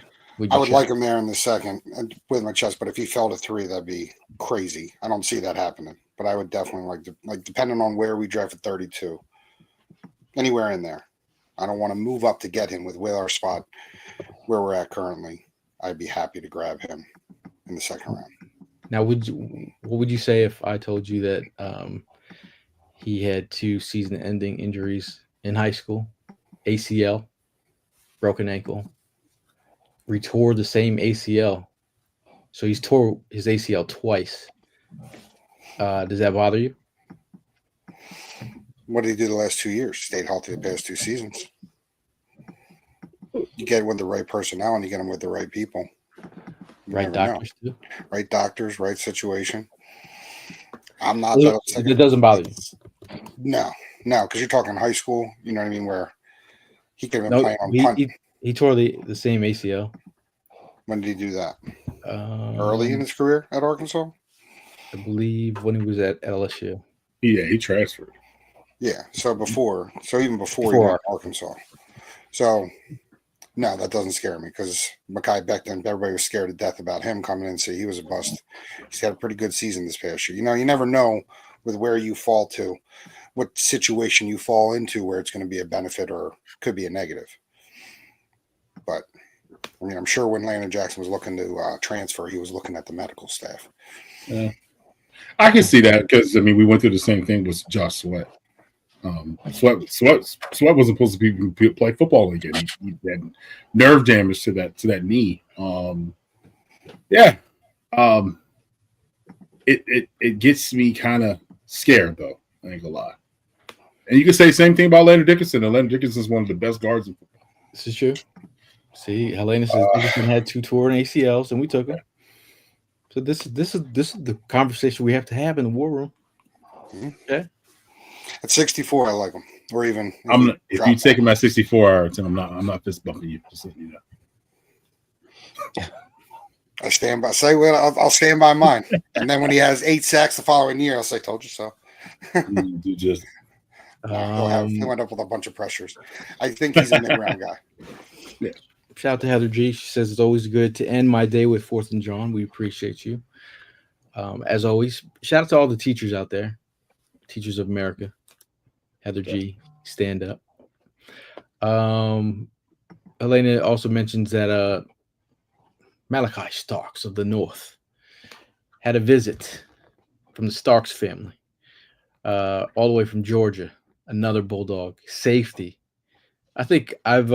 I would like him there in the 2nd with my chest, but if he fell to 3, that'd be crazy. I don't see that happening, but I would definitely like depending on where we draft at 32, anywhere in there. I don't want to move up to get him with our spot where we're at currently. I'd be happy to grab him in the 2nd round. Now, what would you say if I told you that he had 2 season-ending injuries in high school, ACL, broken ankle, retore the same ACL, so he's tore his ACL twice? Does that bother you? What did he do the last 2 years? Stayed healthy the past 2 seasons. You get with the right personnel and you get them with the right people. Right doctors too. Right doctors, right situation. I'm not that upset. It doesn't bother you. No, because you're talking high school. You know what I mean? Where he could have been playing on punt. He tore the same ACL. When did he do that? Early in his career at Arkansas? I believe when he was at LSU. Yeah, he transferred. Yeah, even before he went to Arkansas. So, no, that doesn't scare me because Mekhi Becton, everybody was scared to death about him coming in and say he was a bust. He's had a pretty good season this past year. You never know with where you fall to, what situation you fall into where it's going to be a benefit or could be a negative. But, I mean, I'm sure when Landon Jackson was looking to transfer, he was looking at the medical staff. Yeah. I can see that because, we went through the same thing with Josh Sweat. Sweat was supposed to play football again. He had nerve damage to that knee. it gets me kind of scared though. I ain't gonna lie. And you can say the same thing about Landon Dickinson. And Landon Dickinson is one of the best guards in football. This is true. See, Helena says Dickinson had 2 torn ACLs, and we took him. So this is the conversation we have to have in the war room. Okay. At 64, I like him. Or even if you take him at 64 hours, I'm not fist bumping you. Just letting you know. I stand by. Say what I'll stand by mine. And then when he has 8 sacks the following year, I'll say, "Told you so." You just he'll end up with a bunch of pressures. I think he's a mid-round guy. Yeah. Shout out to Heather G. She says it's always good to end my day with 4th and Jawn. We appreciate you. As always, shout out to all the teachers out there, teachers of America. Heather G. Stand up. Helena also mentions that Malachi Starks of the North had a visit from the Starks family, all the way from Georgia. Another Bulldog safety. I think I've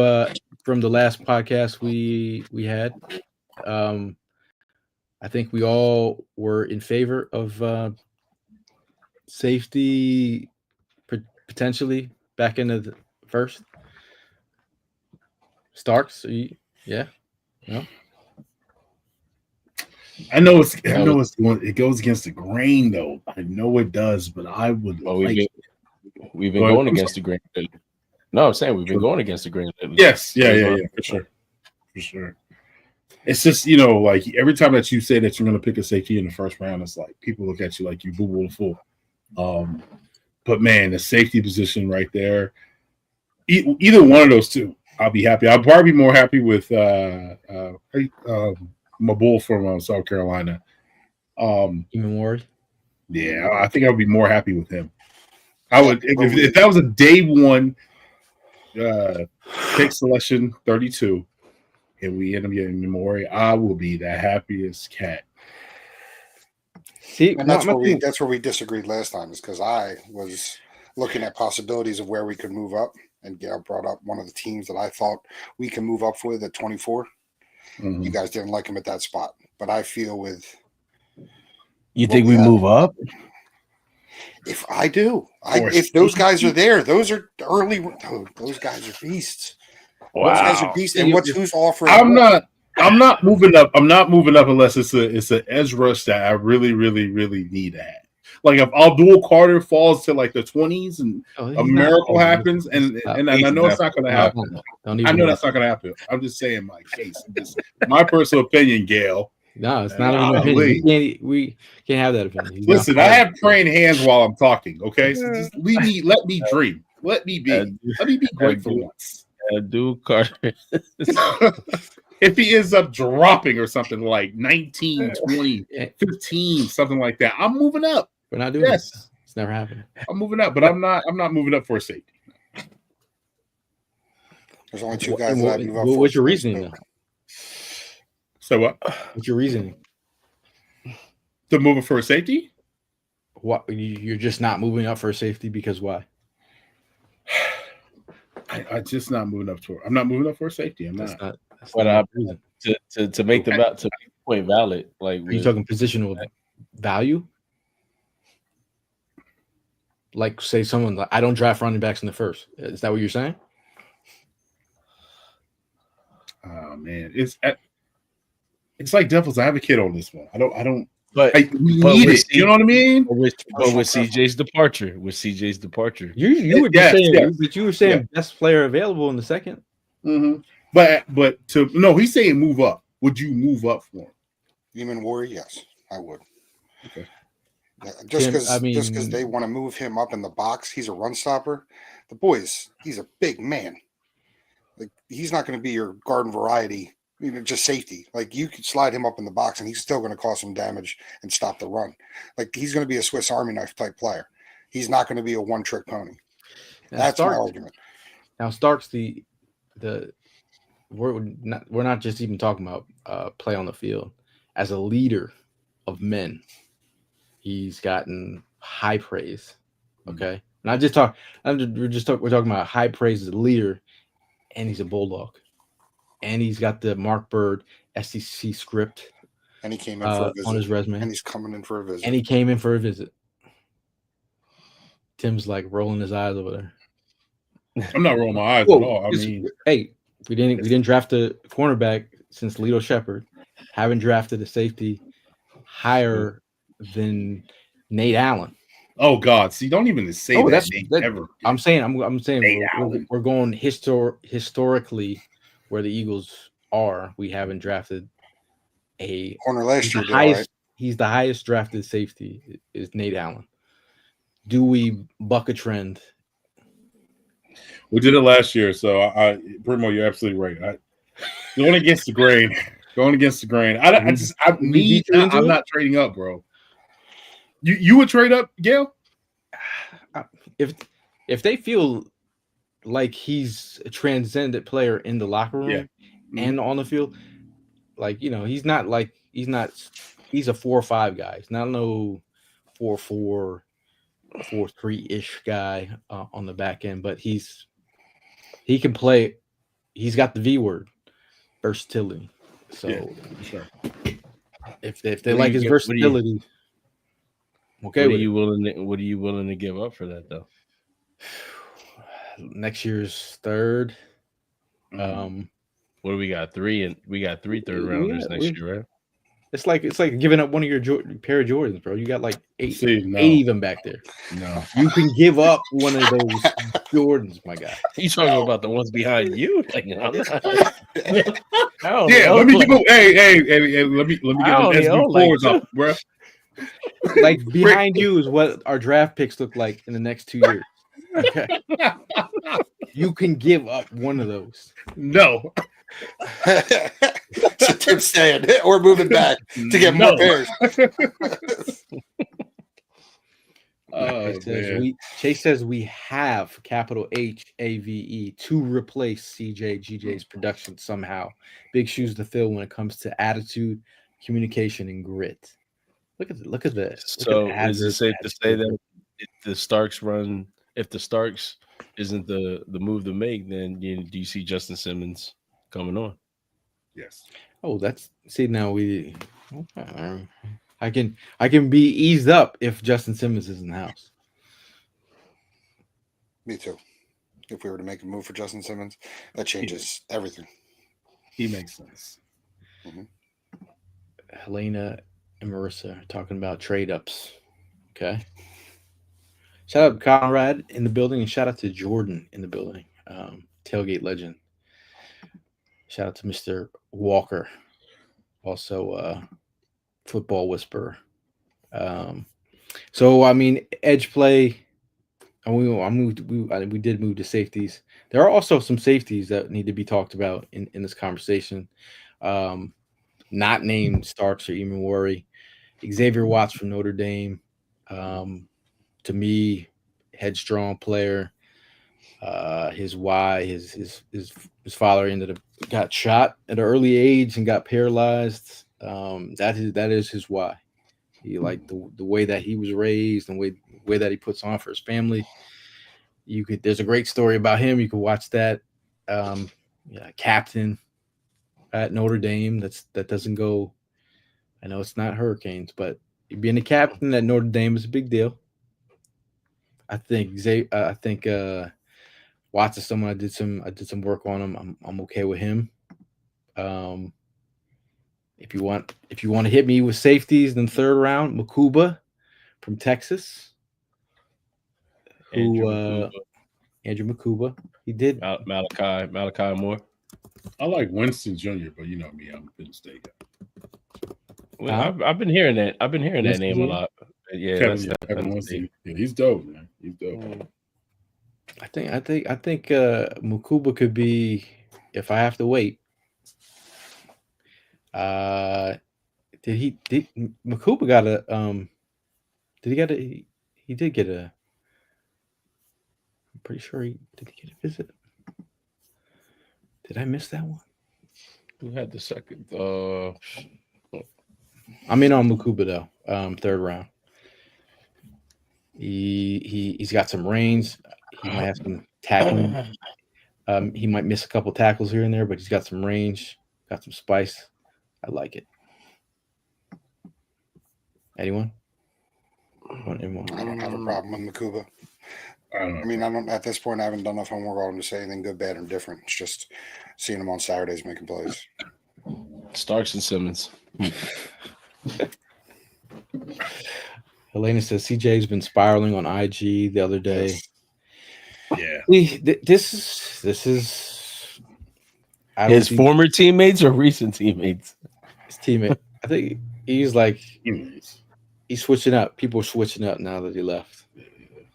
from the last podcast we had, I think we all were in favor of safety potentially back into the first. Starks, yeah, no. I know it goes against the grain though. I know it does, but I would. We've been going against the grain. No, I'm saying we've been going against the grain. Yes, yeah, for sure. It's just like every time that you say that you're going to pick a safety in the first round, it's like people look at you like you boo boo fool. But man, the safety position right there, either one of those two, I'll be happy. I'll probably be more happy with my bull from South Carolina. Imamori. Yeah, I think I would be more happy with him. I would if that was a day one pick selection 32, and we end up getting Imamori, I will be the happiest cat. See, and that's where we disagreed last time, is because I was looking at possibilities of where we could move up, and Gail brought up one of the teams that I thought we can move up with at 24. Mm-hmm. You guys didn't like him at that spot, but I feel with. You think we move up? If I do, if those guys are there, those are early. Those guys are beasts. Wow. Those guys are beasts. And who's offering? I'm not moving up. I'm not moving up unless it's an edge rush that I really, really, really need to have. Like if Abdul Carter falls to like the 20s and a miracle happens, and I know it's not going to happen. I know that's not going to happen. I'm just saying my case. My personal opinion, Gail. No, it's not an opinion. We can't have that opinion. Listen, I have praying hands while I'm talking. Okay, so just let me dream. Let me be great for once. Abdul Carter. If he ends up dropping or something like 19, 20, 15, something like that, I'm moving up. We're not doing this. It's never happened. I'm moving up, but I'm not moving up for a safety. There's only 2 guys that I move up. What's your reasoning though? So what? What's your reasoning? To move it for a safety? What, you're just not moving up for a safety because why? I just not moving up for. I'm not moving up for a safety. I'm not. But to make the point valid, like are you talking positional value? Like say someone like I don't draft running backs in the first. Is that what you're saying? Oh man, it's like devil's advocate on this one. I don't. But we need it. You know what I mean? But with CJ's departure, you were saying best player available in the second. Mm-hmm. But he's saying move up. Would you move up for him? Human Warrior, yes, I would. Okay. Just because they want to move him up in the box, he's a run stopper. He's a big man. Like he's not going to be your garden variety. Just safety. Like you could slide him up in the box and he's still going to cause some damage and stop the run. Like he's going to be a Swiss Army knife type player. He's not going to be a one-trick pony. That's my argument. Now Starks we're not just even talking about play on the field. As a leader of men, he's gotten high praise. Okay, we're talking about high praise as a leader, and he's a Bulldog. And he's got the Mark Bird SEC script. And he came in for a visit. on his resume. And he's coming in for a visit. And he came in for a visit. Tim's like rolling his eyes over there. I'm not rolling my eyes Whoa, at all. I it's- mean, hey, we didn't draft a cornerback since Lito Shepherd. Haven't drafted a safety higher than Nate Allen. oh God, see, don't even say Oh, that name ever. I'm saying Nate Allen. we're going historically where the Eagles are. We haven't drafted a Corner last year, highest. He's the highest drafted safety is Nate Allen. Do we buck a trend? We did it last year, so I Primo, you're absolutely right. Going against the grain. Going against the grain. I'm not trading up, bro. You would trade up, Gail? If they feel like he's a transcendent player in the locker room and on the field, like he's a 4-5 guy. He's not no 4-4, 4-3-ish guy on the back end, but he can play. He's got the V word, versatility. So sure. if they like his versatility, okay. What are you willing to give up for that though? Next year's third. What do we got? We got three third rounders next year, right? It's like giving up one of your pair of Jordans, bro. You got like 8 of them back there. No, you can give up one of those Jordans, my guy. You talking about the ones behind you? Like, I'm not. Let me go. Hey, let me get them SB4s up, bro. Like behind you is what our draft picks look like in the next 2 years. Okay, you can give up one of those. No. So Tim's staying or moving back to get more pairs. Chase says we have capital HAVE to replace GJ's production somehow. Big shoes to fill when it comes to attitude, communication, and grit. Look at this. So is it safe to say that if the Starks isn't the move to make, then do you see Justin Simmons coming on? Yes. Oh, I can be eased up if Justin Simmons is in the house. Me too. If we were to make a move for Justin Simmons, that changes everything. He makes sense. Mm-hmm. Helena and Marissa are talking about trade ups. Okay. Shout out to Conrad in the building, and shout out to Jordan in the building. Tailgate legend. Shout out to Mr. Walker, also football whisperer. So I mean, edge play. We did move to safeties. There are also some safeties that need to be talked about in this conversation. Not named Starks or even Worry. Xavier Watts from Notre Dame. To me, headstrong player. His father got shot at an early age and got paralyzed. That is his why. He liked the way that he was raised and way that he puts on for his family. There's a great story about him. You can watch that. Captain at Notre Dame. That doesn't go. I know it's not Hurricanes, but being a captain at Notre Dame is a big deal. I think Watts is someone I did some work on him. I'm okay with him. If you want to hit me with safeties in the third round, Makuba from Texas. Andrew Makuba. He did Malachi Moore. I like Winston Jr., but you know me, I'm Penn State guy. Well, I've been hearing that. I've been hearing that name a lot. Yeah, Kevin Winston. Yeah, he's dope, man. He's dope. I think Makuba could be, if I have to wait. Makuba got a he did get a, I'm pretty sure did he get a visit? Did I miss that one? Who had the second? I'm in on Makuba though. Third round. He's got some range. He might have some tackling. He might miss a couple tackles here and there, but he's got some range, got some spice. I like it. Anyone? Anyone? I don't have a problem with Makuba. I don't know. I mean, I don't. At this point, I haven't done enough homework on him to say anything good, bad, or different. It's just seeing him on Saturdays making plays. Starks and Simmons. Helena says CJ's been spiraling on IG the other day. Yes. Yeah. This is His former teammates or recent teammates? His teammate. I think he's like he's switching up. People are switching up now that he left.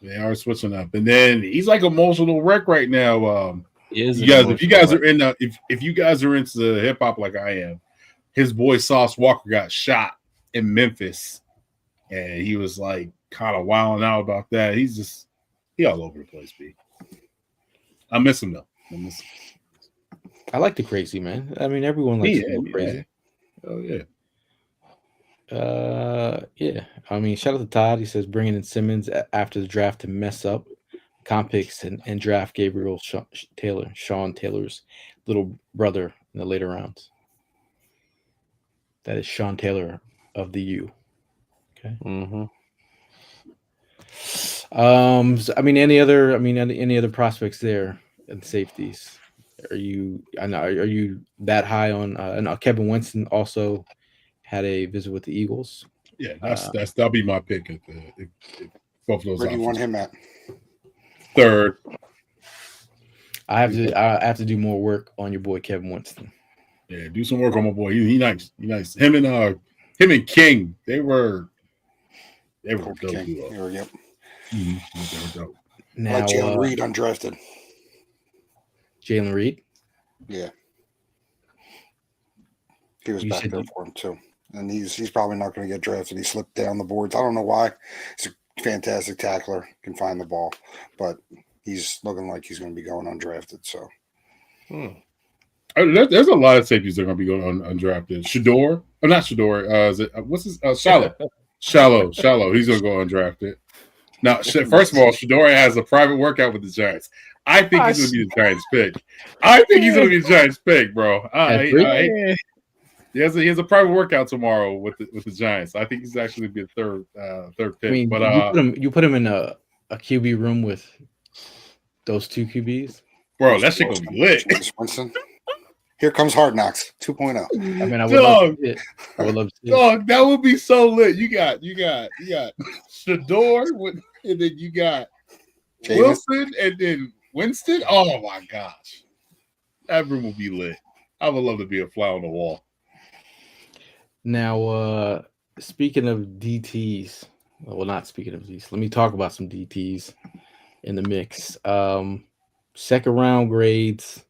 They are switching up, and then he's like emotional wreck right now. If you guys are if you guys are into hip hop like I am, his boy Sauce Walker got shot in Memphis, and he was like kind of wilding out about that. He all over the place, B. I miss him though. I like the crazy man. I mean, everyone likes to go crazy. Oh yeah. Yeah. I mean, shout out to Todd. He says bringing in Simmons after the draft to mess up comp picks and draft Gabriel Sean Taylor's little brother in the later rounds. That is Sean Taylor of the U. Okay. Mm-hmm. I mean, any other prospects there and safeties? Are you that high on? Kevin Winston also had a visit with the Eagles. Yeah, that'll be my pick at if both of those. Where do you want him at? Third. I have to do more work on your boy Kevin Winston. Yeah, do some work on my boy. He nice. He nice. Him and King, they were dope. Yep. They were dope. Now, I like Jalen Reed undrafted. Jalen Reed. Yeah, he was back there for him too, and he's probably not going to get drafted. He slipped down the boards. I don't know why. He's a fantastic tackler, can find the ball, but he's looking like he's going to be going undrafted. So, there's a lot of safeties that are going to be going undrafted. Shador, or not Shador? What's his Shallow? Shallow. He's going to go undrafted. Now, first of all, Shador has a private workout with the Giants. I think he's going to be the Giants pick. Bro. He has a private workout tomorrow with the Giants. I think he's actually going to be a third pick. I mean, but you put him in a QB room with those two QBs, bro. That shit gonna be lit. Here comes Hard Knocks 2.0. I mean, I would love to see it. Dog, that would be so lit. You got Shador, and then you got Wilson, and then Winston. Oh my gosh, that room will be lit. I would love to be a fly on the wall. Now, speaking of DTs, well, not speaking of these, let me talk about some DTs in the mix. Second round grades.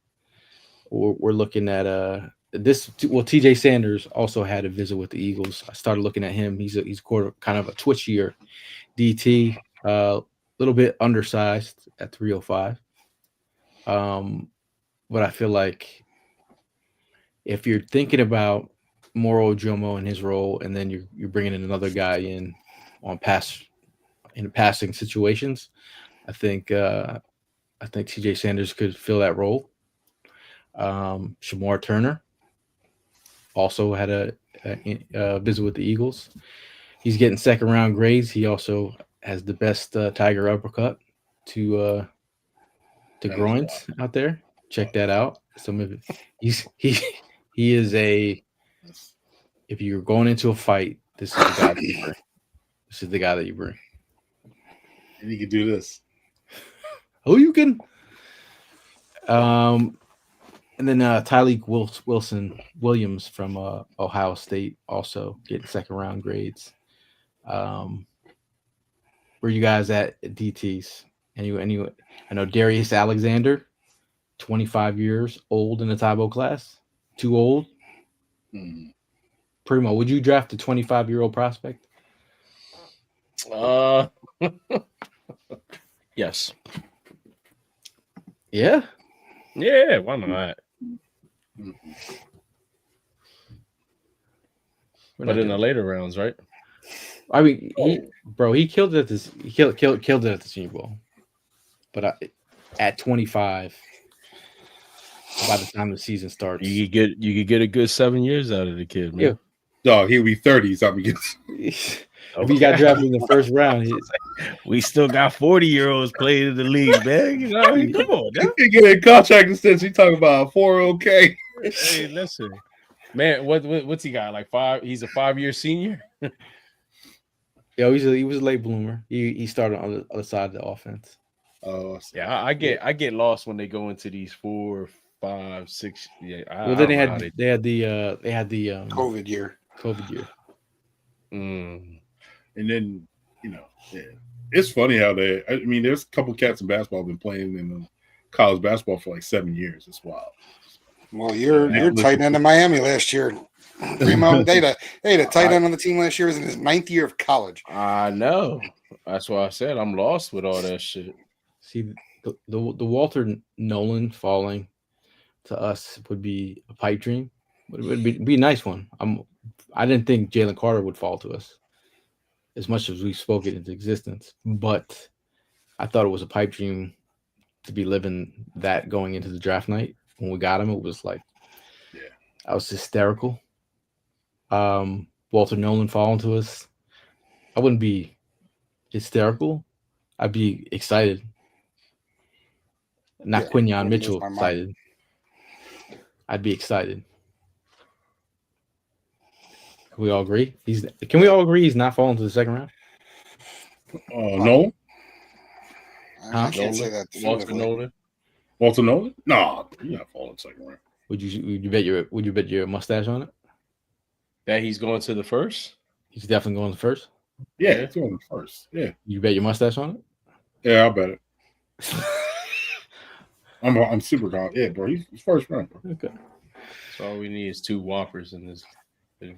We're looking at this. Well, TJ Sanders also had a visit with the Eagles. I started looking at him. He's kind of a twitchier DT, a little bit undersized at 305. But I feel like if you're thinking about Moro Jomo and his role, and then you're bringing in another guy in passing situations, I think TJ Sanders could fill that role. Shamar Turner also had a visit with the Eagles. He's getting second round grades. He also has the best tiger uppercut to groins out there. Check that out. He is a. If you're going into a fight, this is the guy that you bring. This is the guy that you bring. And you can do this. Oh, you can. And then Tyleek Williams from Ohio State also getting second round grades. Where you guys at DTs? Anyway, I know Darius Alexander, 25 years old in the Tybo class. Too old? Primo, would you draft a 25-year-old prospect? Yes. Yeah? Yeah, why not? But in the later rounds, right? I mean, he killed it at this. He killed it at the Senior Bowl. But at 25, by the time the season starts, you could get a good 7 years out of the kid, man. Yeah. Dog, he'll be 30. if he got drafted in the first round, We still got 40-year-olds playing in the league, man. You know, come on, He now. can get a contract extension. You talking about a 401k? Hey, listen, man. What's he got? Like 5? He's a 5-year senior. yo, he was a late bloomer. He started on the other side of the offense. Oh, Yeah, I get lost when they go into these 4, 5, 6. Yeah, Well, then they had the COVID year. COVID year. Mm. and then yeah. It's funny how I mean, there's a couple cats in basketball been playing in college basketball for like 7 years. It's wild. Well, you're tight end in Miami last year. Primo, they had a tight end on the team last year. Was in his 9th year of college. I know. That's why I said I'm lost with all that shit. See, the Walter Nolan falling to us would be a pipe dream. It would be a nice one. I didn't think Jalen Carter would fall to us as much as we spoke it into existence, but I thought it was a pipe dream to be living that going into the draft night. When we got him, it was like, yeah, I was hysterical. Walter Nolan falling to us, I wouldn't be hysterical. I'd be excited. Not Quinyon Mitchell excited. I'd be excited. Can we all agree? Can we all agree he's not falling to the second round? No. I can't say that. Walter Nolan. Walter Nolan? No, he's not falling second round. Would you bet your mustache on it? That he's going to the first? He's definitely going to first. Yeah, he's going first. Yeah. You bet your mustache on it? Yeah, I'll bet it. I'm super confident. Yeah, bro. He's first round, bro. Okay. So all we need is 2 Whoppers in this. Do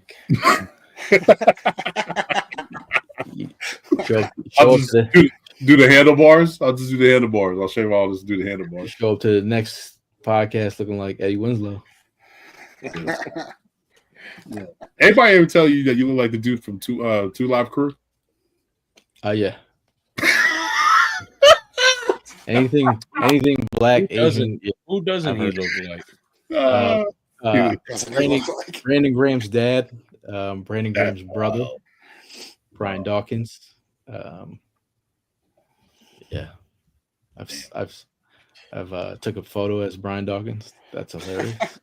the handlebars. I'll just do the handlebars. I'll show you how I'll just do the handlebars. Show up to the next podcast looking like Eddie Winslow. Yeah. Anybody ever tell you that you look like the dude from Two Live Crew? Yeah. anything black, Asian. Who doesn't he look like? Brandon Graham's dad, Brandon Graham's brother, Brian Dawkins. Yeah, I've took a photo as Brian Dawkins. That's hilarious.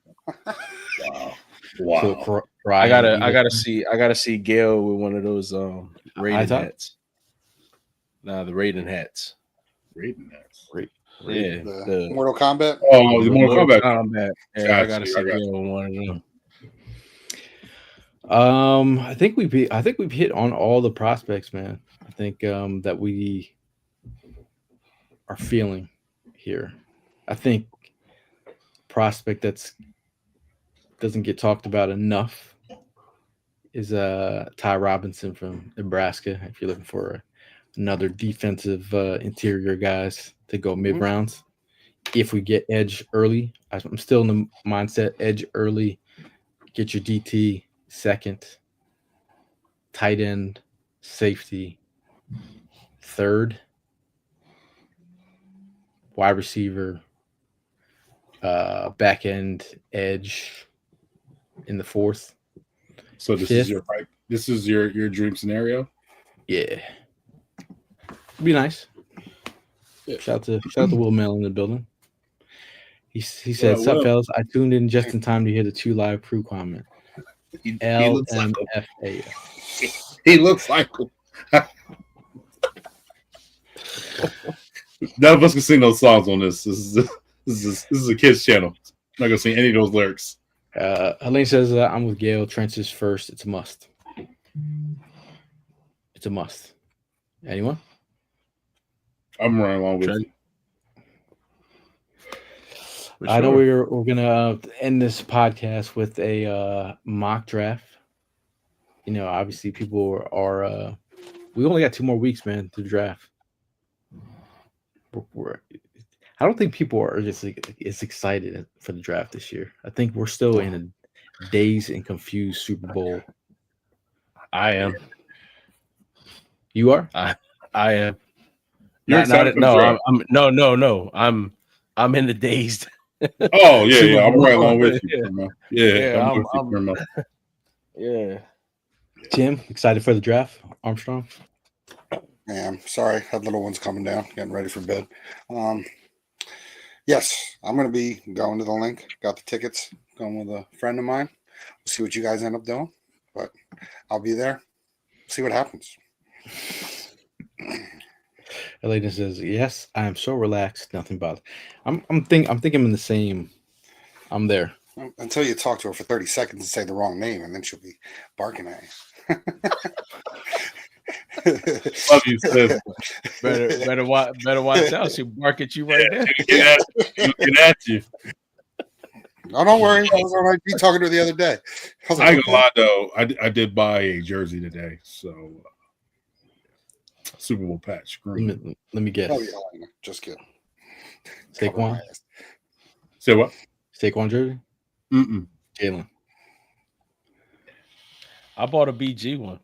Wow. I gotta see Gail with one of those Raiden hats. Nah, the Raiden hats. Raiden hats. Yeah, the Mortal Kombat. Oh, the Mortal Kombat. Yeah, I gotta see Gail with one of them. I think we've hit on all the prospects, man. I think that we are feeling here. I think prospect that's doesn't get talked about enough is Ty Robinson from Nebraska. If you're looking for another defensive interior guys to go mid rounds, if we get edge early, I'm still in the mindset edge early. Get your DT second, tight end, safety, third, wide receiver, back end edge in the fourth. So this is your dream scenario? Yeah. Be nice. Yeah. Shout out to Will Mel in the building. He said, "Sup, fellas? I tuned in just in time to hear the 2 Live Crew comment." LMFA. He looks like him. None of us can sing those songs on this. This is a kids channel. I'm not gonna sing any of those lyrics. Helene says, "I'm with Gail. Trenches first. It's a must. It's a must." Anyone? I'm running along with you. I know we're gonna end this podcast with a mock draft. You know, obviously people are we only got 2 more weeks, man, to draft. I don't think people are just as excited for the draft this year. I think we're still in a dazed and confused Super Bowl. I am. You are? I am. You're excited for the draft? No. I'm in the dazed. Oh yeah. I'm right along with you. Yeah. I'm Yeah. Tim, excited for the draft, Armstrong? Yeah, I'm sorry. Had little ones coming down, getting ready for bed. Yes, I'm going to be going to the link. Got the tickets. Going with a friend of mine. We'll see what you guys end up doing, but I'll be there. See what happens. Elena says, "Yes, I am so relaxed, nothing bothers." I'm thinking I'm in the same. I'm there. Until you talk to her for 30 seconds and say the wrong name, and then she'll be barking at you. Love you, sis. Better watch out. She'll bark at you right there. Looking at you. Oh, don't worry. I was on IG talking to her the other day. I was I like, ain't gonna lie though. I did buy a jersey today, so Super Bowl patch. Green. Let me guess. oh, yeah, Elena. Just kidding. Cover Saquon. my ass. Say what? Saquon jersey. Mm-mm. Jalen. I bought a BG one.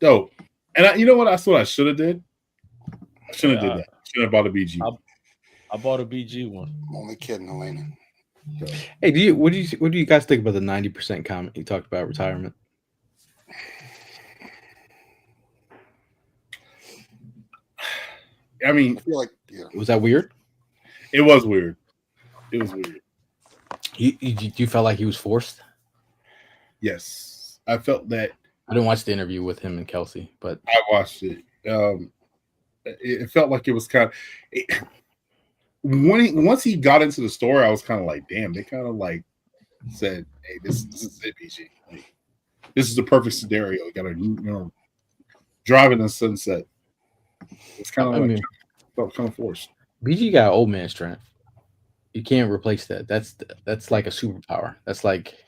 Dope. And you know what? That's what I should have did. I shouldn't have did that. Should have bought a BG. I bought a BG one. I'm only kidding, Elena. Hey, what do you guys think about the 90% comment you talked about retirement? I mean, I feel like, yeah. Was that weird? it was weird. It was weird. You felt like he was forced? Yes, I felt that. I didn't watch the interview with him and Kelsey, but I watched it. It felt like it was kind of once he got into the story, I was kind of like, damn. They kind of like said, "Hey, this is it, PG. Like, this is the perfect scenario. You gotta drive in the sunset." It's kind of felt kind of forced. BG got old man strength. You can't replace that. That's like a superpower. That's like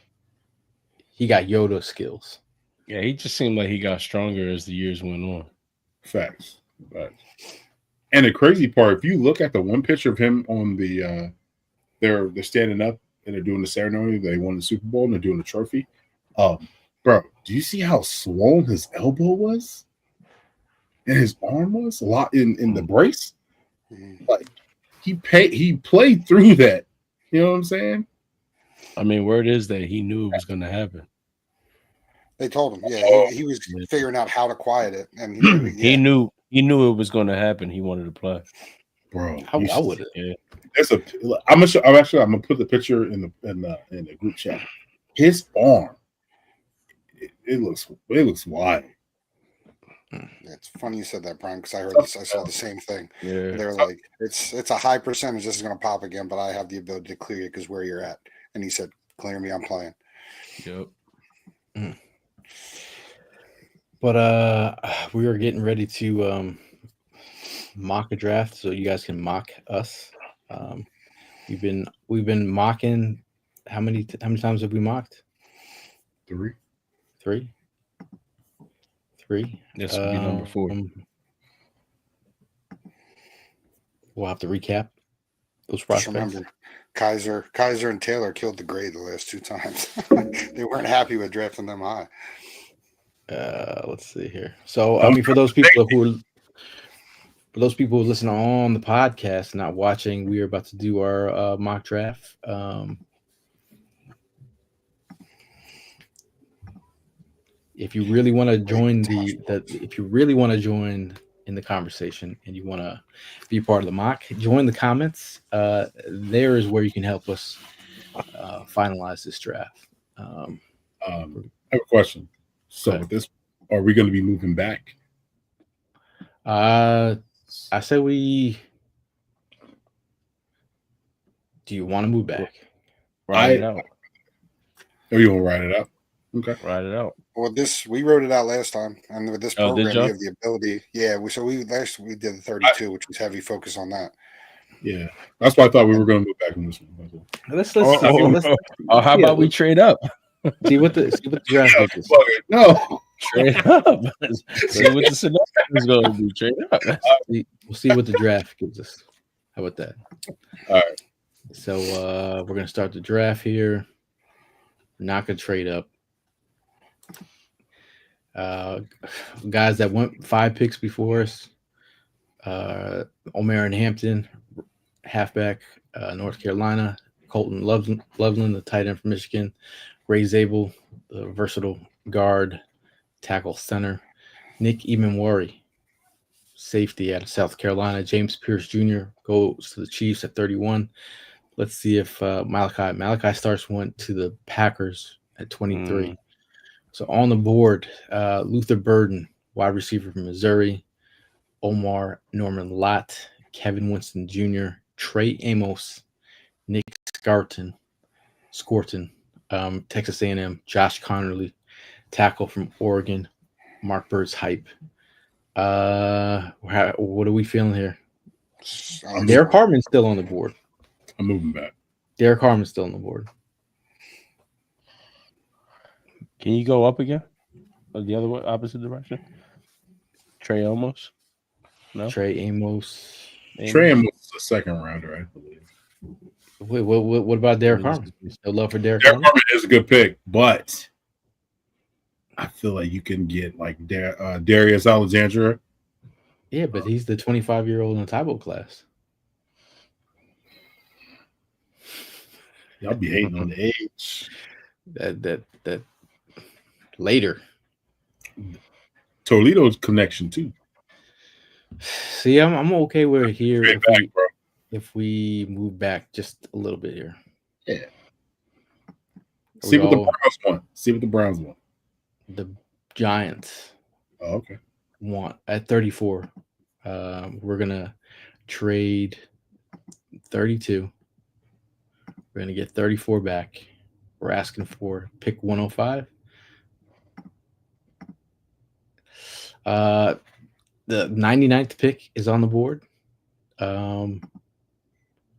he got Yoda skills. Yeah, he just seemed like he got stronger as the years went on. Facts. And the crazy part, if you look at the one picture of him on the, they're standing up and they're doing the ceremony. They won the Super Bowl and they're doing the trophy. Bro, do you see how swollen his elbow was? And his arm was a lot in the brace. Like he played through that. You know what I'm saying? I mean, word is that he knew it was going to happen. They told him, yeah, he was figuring out how to quiet it, and he knew it was going to happen. He wanted to play, bro. I would have. Yeah. I'm gonna put the picture in the group chat. His arm, it looks wide. It's funny you said that, Brian, because I saw the same thing. Yeah, They're like, it's a high percentage this is going to pop again, but I have the ability to clear you because where you're at. And he said, "Clear me, I'm playing." Yep. But we are getting ready to mock a draft, so you guys can mock us. We've been mocking. How many times have we mocked? 3. 3. This will be number 4. We'll have to recap those Just prospects. remember, Kaiser and Taylor killed the grade the last 2 times. They weren't happy with drafting them high. Let's see here. So, I mean, for those people who listen on the podcast, not watching, we are about to do our mock draft. If you really want to join if you really want to join in the conversation and you want to be part of the mock, join the comments. There is where you can help us finalize this draft. I have a question. So with this, are we going to be moving back? I say we. Do you want to move back? Ride it out. Oh, you want to ride it out? Okay. Ride it out. Well, we wrote it out last time, and with this program, we y'all? have the ability. Yeah, we did the 32, which was heavy focus on that. Yeah, that's why I thought we were going to move back in this one. Let's how about we trade up? see what the draft is. No, Trade up. See what the scenario is going to be. Trade up. We'll see what the draft gives us. How about that? All right. So we're gonna start the draft here. We're not gonna trade up. Guys that went 5 picks before us. Omer and Hampton, halfback, North Carolina. Colton Loveland, the tight end from Michigan. Ray Zabel, the versatile guard, tackle, center. Nick Emanwari, safety out of South Carolina. James Pierce Jr. goes to the Chiefs at 31. Let's see if Malachi Starks went to the Packers at 23. So on the board, Luther Burden, wide receiver from Missouri. Omar Norman Lott, Kevin Winston Jr., Trey Amos, Nick Scorton, Texas A&M, Josh Connerly, tackle from Oregon, Mark Bird's hype. What are we feeling here? Derek Harmon's still on the board. I'm moving back. Derek Harmon's still on the board. Can you go up again? Or the other way, opposite direction? Trey Amos? No? Trey Amos. Trey Amos is a second rounder, I believe. Wait, what about Derek Harmon? Still love for Derek Derek Harmon? Harmon is a good pick, but I feel like you can get like Darius Alexandra. Yeah, but he's the 25-year-old in the Tybo class. Y'all be hating on the age. That later. Toledo's connection too. See, I'm okay with here If we move back just a little bit here. Yeah. See what the Browns want. See what the Browns want. The Giants. Oh, okay. Want at 34. We're gonna trade 32. We're gonna get 34 back. We're asking for pick 105. The 99th pick is on the board. I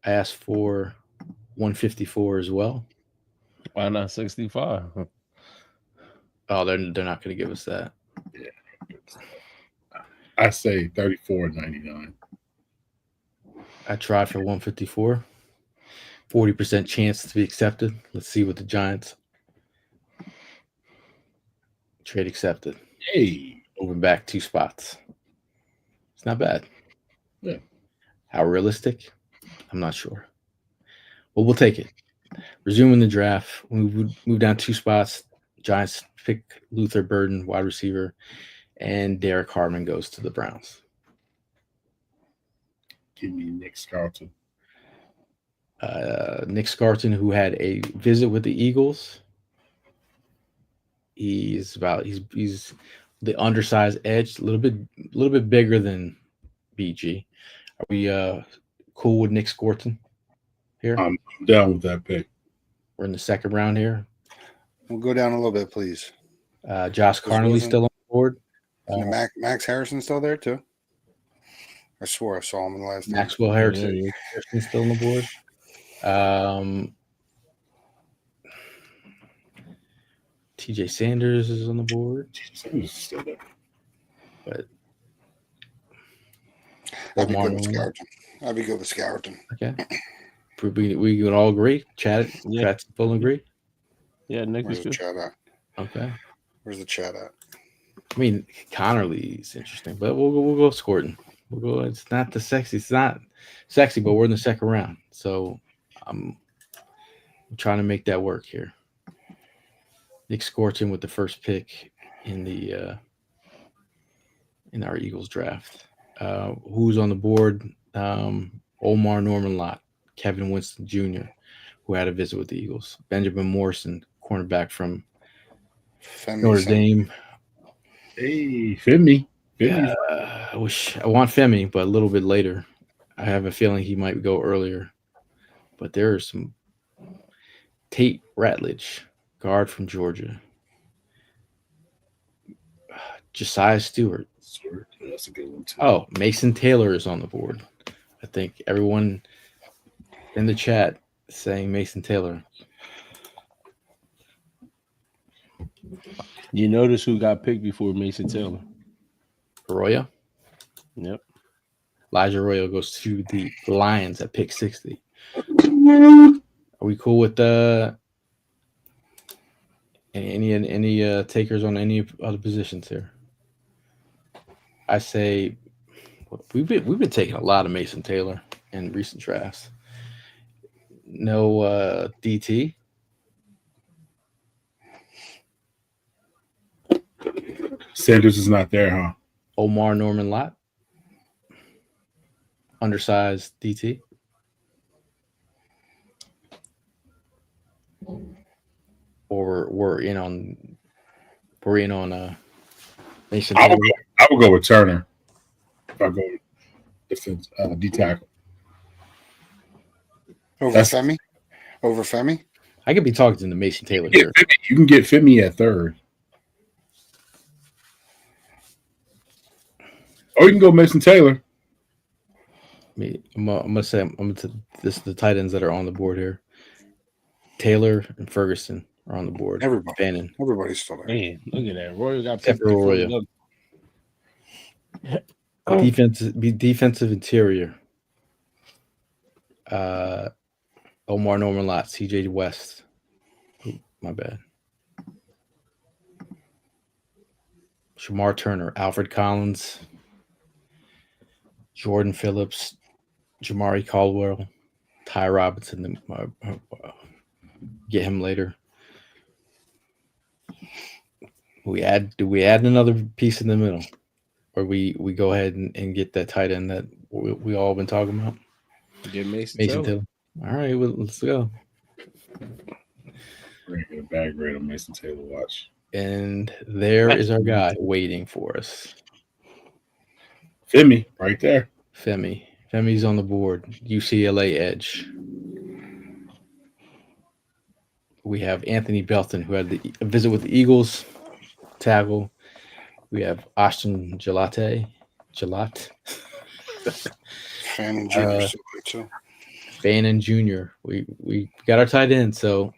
asked for 154 as well. Why not 65? Oh, they're not going to give us that. Yeah. I say 34.99. I tried for 154. 40% chance to be accepted. Let's see what the Giants trade accepted. Hey. Moving back 2 spots. It's not bad. Yeah. How realistic? I'm not sure. But we'll take it. Resuming the draft. We would move down 2 spots. Giants pick Luther Burden, wide receiver, and Derek Harmon goes to the Browns. Give me Nick Scarlton. Nick Scarlton, who had a visit with the Eagles. He's the undersized edge, a little bit bigger than BG. Are we cool with Nick Scorton here? I'm down with that pick. We're in the second round here. We'll go down a little bit, please. Josh Carnley still on board. Max Harrison still there too? I swore I saw him in the last time. Maxwell Harrison still on the board. TJ Sanders is on the board. Sanders is still there. But I'd be good with Scourton. I'd be good with Scourton. Okay. We would all agree. Chat full agree. Yeah, Nick Where's is the good. chat at? Okay. Where's the chat at? I mean, Connerly's interesting, but we'll go Scorton. We'll go. It's not the sexy. It's not sexy, but we're in the second round, so I'm trying to make that work here. Nick Scorton with the first pick in the in our Eagles draft. Who's on the board? Omar Norman Lott, Kevin Winston Jr., who had a visit with the Eagles. Benjamin Morrison, cornerback from Notre Dame. Hey, Femi. I want Femi, but a little bit later. I have a feeling he might go earlier. But there are some Tate Ratledge, guard from Georgia. Josiah Stewart. That's a good one too. Oh, Mason Taylor is on the board. I think everyone in the chat is saying Mason Taylor. You notice who got picked before Mason Taylor? Arroyo. Yep. Elijah Arroyo goes to the Lions at pick 60. Are we cool with any takers on any other positions here? I say we've been taking a lot of Mason Taylor in recent drafts. No DT. Sanders is not there, huh? Omar Norman Lott, undersized DT. Or we're in on Mason I would Taylor. I would go with Turner if I go with defense D tackle. Over That's Femi? Over Femi? I could be talking to Mason Taylor yeah, here. You can get Femi at third, or you can go Mason Taylor. I'm gonna say this is the tight ends that are on the board here. Taylor and Ferguson are on the board. Everybody. Bannon, Everybody's still there. Man, look at that. Royal got except picked for before Royal. the Defensive interior. Omar Norman Lott, CJ West. Ooh, my bad. Shamar Turner, Alfred Collins, Jordan Phillips, Jamari Caldwell, Ty Robinson. Get him later. Do we add another piece in the middle, or we go ahead and get that tight end that we all been talking about? Get Mason Mason Taylor. Taylor. All right, well, let's go. We're gonna get a bag grade on Mason Taylor. Watch. And there is our guy waiting for us. Femi right there. Femi's on the board. UCLA edge. We have Anthony Belton, who had a visit with the Eagles, tackle. We have Ashton Gelate. Fanning Jr. still there too. Bannon Jr. We got our tight end, so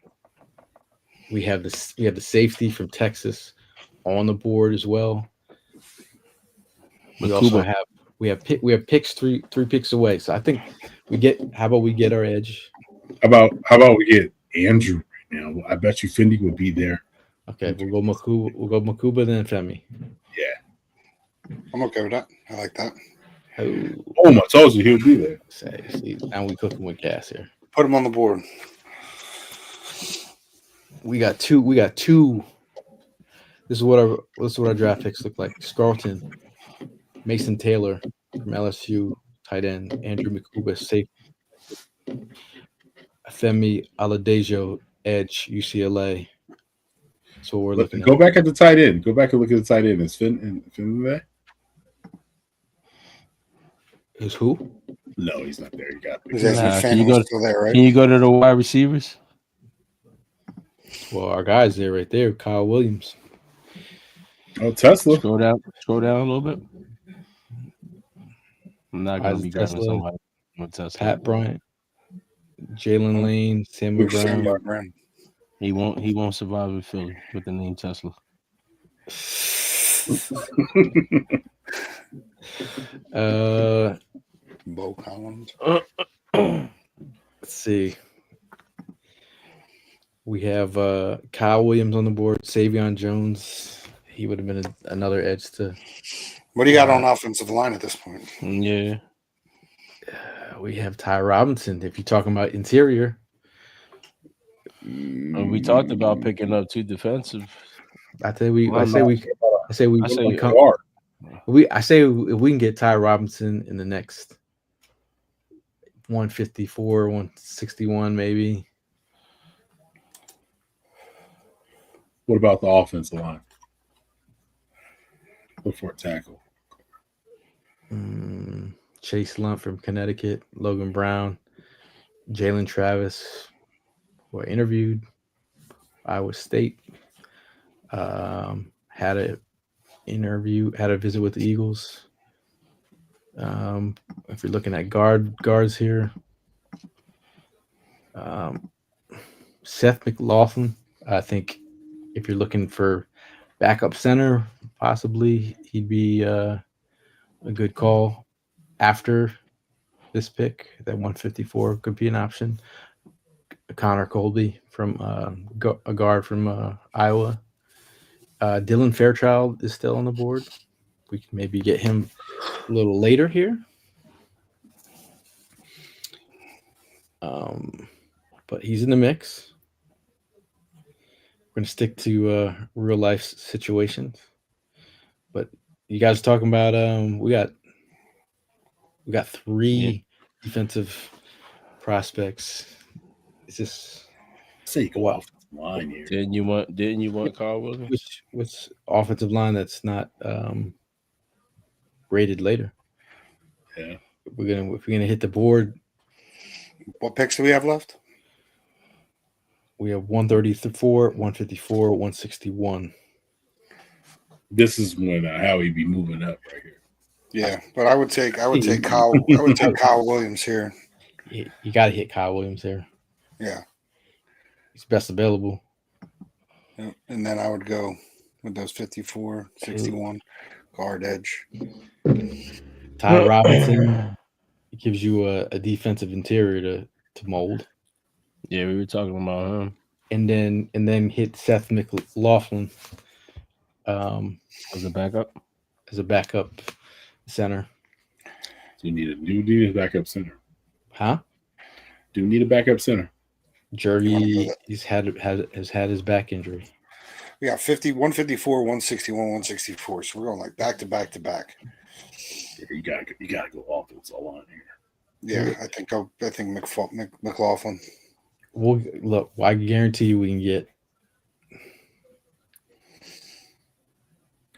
we have the safety from Texas on the board as well. We also have picks three picks away. So I think how about we get our edge? How about we get Andrew right now? I bet you Fendi will be there. Okay, we'll go Makuba then Femi. Yeah. I'm okay with that. I like that. Oh, I told you he'll be there. See, now we cooking with gas here. Put him on the board. We got two. This is what our draft picks look like. Scarlton, Mason Taylor from LSU, tight end. Andrew Makuba, safe. Femi Aladejo, edge, UCLA. So we're looking Go back at the tight end. Go back and look at the tight end. Is Finn there? Is who? No, he's not there. You got can you go to the wide receivers? Well, our guy's there right there, Kyle Williams. Oh, Tesla. Scroll down a little bit. I'm not gonna be grabbing Tesla, somebody with Tesla. Pat Bryant, Jalen Lane, Samuel Brown. He won't survive in Philly with the name Tesla. Bo Collins. Let's see. We have Kyle Williams on the board. Savion Jones. He would have been another edge to. What do you got on offensive line at this point? Yeah. We have Ty Robinson. If you're talking about interior. We talked about picking up two defensive. I say if we can get Ty Robinson in the next 154, 161 maybe. What about the offensive line? Look for a tackle. Chase Lump from Connecticut, Logan Brown, Jalen Travis were interviewed. Iowa State had a visit with the Eagles. If you're looking at guards here, Seth McLaughlin, I think if you're looking for backup center, possibly he'd be a good call after this pick. That 154 could be an option. Connor Colby from a guard from Iowa. Dylan Fairchild is still on the board. We can maybe get him a little later here. But he's in the mix. We're going to stick to real life situations. But you guys are talking about we got three defensive prospects. It's just Say go Wow. off the line here. Didn't you want Carl Williams? which offensive line that's not rated later. Yeah. If we're gonna hit the board, What picks do we have left? we have 134, 154, 161. This is when Howie be moving up right here. Yeah, but I would take Kyle Williams here. You got to hit Kyle Williams there. Yeah. He's best available. Yeah, and then I would go with those 54, 61 guard edge. Ty Robinson gives you a defensive interior to mold. Yeah, we were talking about him. And then hit Seth McLaughlin As a backup. as a backup center. So you need a backup center. Huh? Do you need a backup center? Jerry has had his back injury. We got 154, 161, 164. So we're going like back to back to back. Yeah, you gotta go offense all on here. Yeah, I think McLaughlin. We'll look. I guarantee you we can get.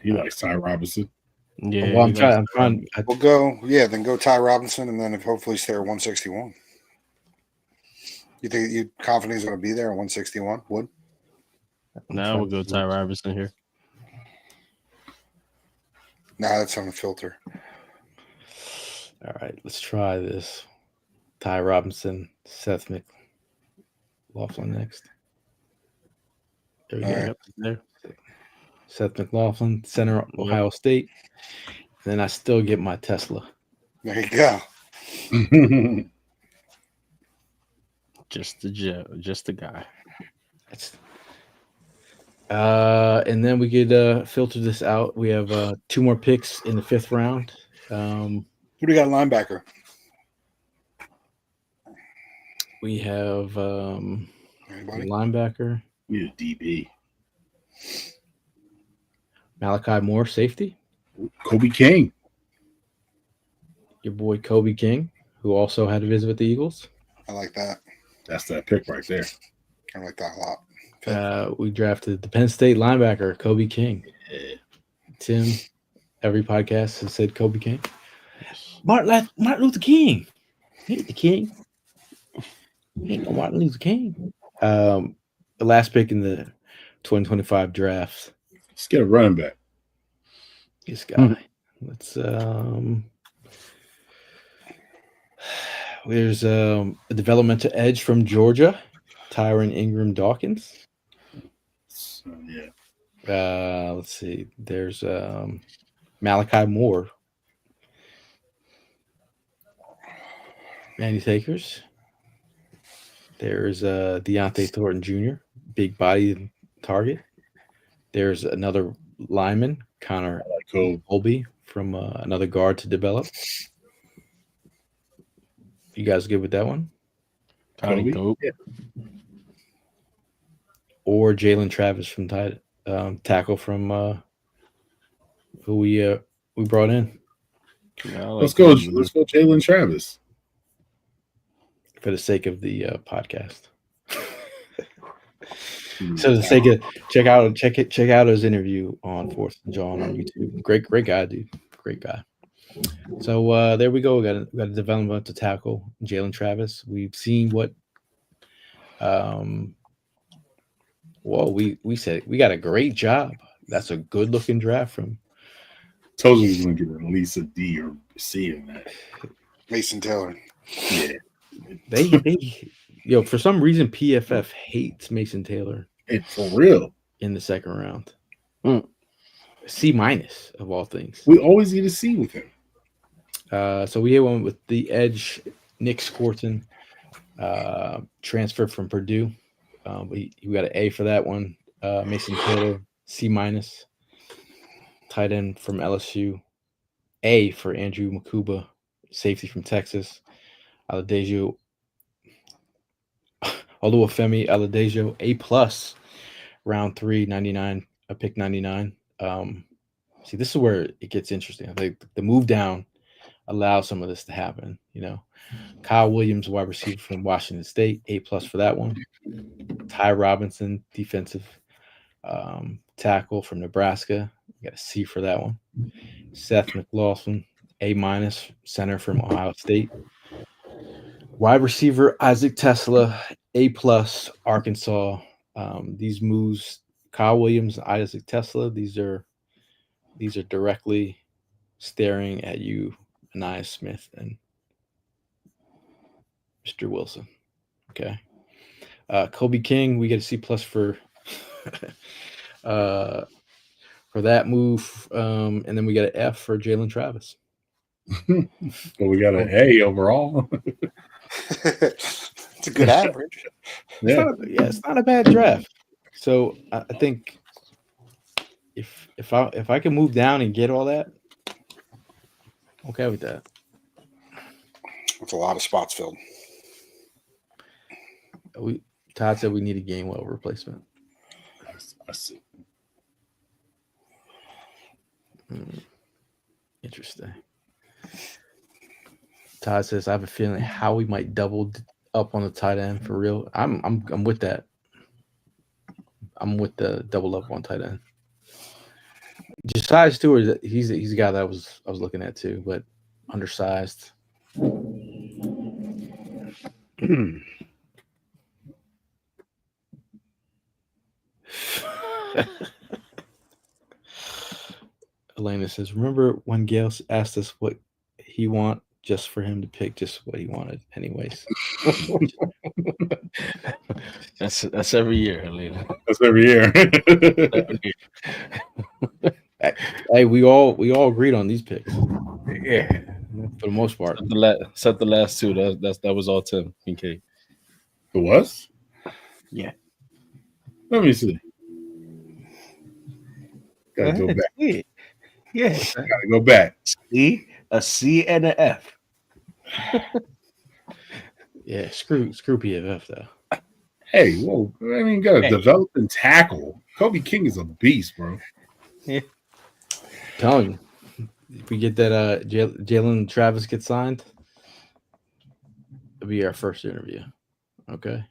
He likes Ty Robinson. Yeah. Well, I'm trying. We'll go. Yeah, then go Ty Robinson, and then if hopefully stay at 161. You think you confident he's going to be there at 161? Would? Now we'll go Ty Robinson here. Nah, that's on the filter. All right, let's try this. Ty Robinson, Seth McLaughlin next. There we go. All right. There. Seth McLaughlin, center, Ohio State. Then I still get my Tesla. There you go. Just the guy. And then we could filter this out. We have 2 more picks in the 5th round. Who do you got linebacker? We have Anybody? linebacker, Need a DB. Malachi Moore, safety. Kobe King. Your boy Kobe King, who also had a visit with the Eagles. I like that. That's that pick right there. I like that a lot. We drafted the Penn State linebacker, Kobe King. Yeah. Tim, every podcast has said Kobe King. Martin Luther King. He ain't the king. He ain't no Martin Luther King. The last pick in the 2025 draft. Let's get a running back. This guy. Let's there's a developmental edge from Georgia, Tyron Ingram Dawkins. So, yeah. Let's see. There's Malachi Moore. Manny Takers. There's Deontay Thornton Jr., big body target. There's another lineman, Connor Colby, from another guard to develop. You guys good with that one? Connie Cope. Yeah. Or Jalen Travis from tackle from who we brought in. Yeah, Let's go Jalen Travis. For the sake of the podcast. So the sake of check out his interview on 4th and Jawn on YouTube. Great guy, dude. Great guy. So there we go. We got a development to tackle Jalen Travis. We've seen what we said we got a great job. That's a good looking draft from. Told you he was gonna get at least a D or C in that. Mason Taylor. Yeah. They for some reason PFF hates Mason Taylor. It's for real. In the 2nd round. C- of all things. We always need a C with him. So we went with the edge, Nick Scorton, transfer from Purdue. We got an A for that one. Mason Taylor, C-. Tight end from LSU. A for Andrew Makuba, safety from Texas. Oluwafemi A+, round 3, 99, pick 99. See, this is where it gets interesting. I think the move down allows some of this to happen. Kyle Williams, wide receiver from Washington State, A+ for that one. Ty Robinson, defensive tackle from Nebraska, you got a C for that one. Seth McLaughlin, A- center from Ohio State. Wide receiver Isaac Tesla, A+, Arkansas. These moves, Kyle Williams, Isaac Tesla, these are directly staring at you, Anais Smith and Mr. Wilson. Okay. Kobe King, we get a C+ for for that move. And then we got an F for Jalen Travis. Well, we got an A overall. It's a good average. Yeah. It's not a bad draft. So I think if I can move down and get all that, I'm okay with that. It's a lot of spots filled. Todd said we need a Gainwell replacement. I see. Interesting. Todd says I have a feeling Howie might double up on the tight end for real. I'm with that. I'm with the double up on tight end. Josiah Stewart, he's a guy that I was looking at too, but undersized. Elena says, remember when Gail asked us what he want just for him to pick just what he wanted anyways. That's every year, Elena. That's every year. Hey, we all agreed on these picks. Yeah. For the most part. Except the last two. That was all Tim Kincaid. It was? Yeah. Let me see. Gotta go back. Yeah. Gotta go back. A C and an F. Yeah, screw PFF though. Hey, whoa! I mean, you got to develop and tackle. Kobe King is a beast, bro. Yeah. Telling you, if we get that Jalen Travis gets signed, it'll be our first interview. Okay.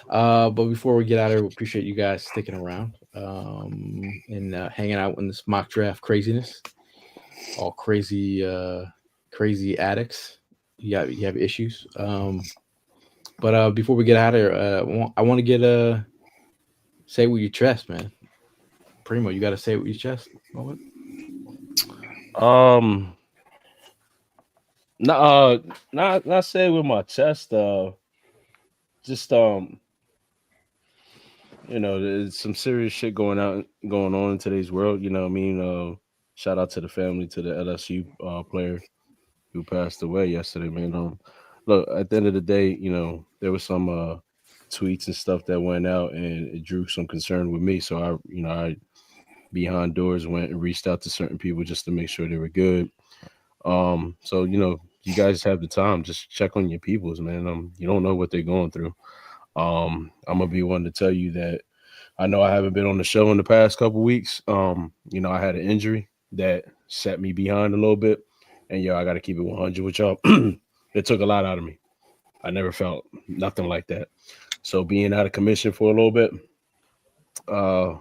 But before we get out of here, we appreciate you guys sticking around and hanging out in this mock draft craziness. All crazy addicts. You have issues. But before we get out of here, I want to get say with your chest, man. Primo, you got to say it with your chest. Not say it with my chest. Just there's some serious shit going on in today's world. You know what I mean? Shout out to the family, to the LSU player who passed away yesterday, man. Look, at the end of the day, there was some tweets and stuff that went out, and it drew some concern with me. So I behind doors went and reached out to certain people just to make sure they were good. So you guys have the time, just check on your peoples, man. You don't know what they're going through. I'm gonna be one to tell you that I know I haven't been on the show in the past couple weeks. I had an injury that set me behind a little bit, and I got to keep it 100 with y'all. It took a lot out of me. I never felt nothing like that. So being out of commission for a little bit, I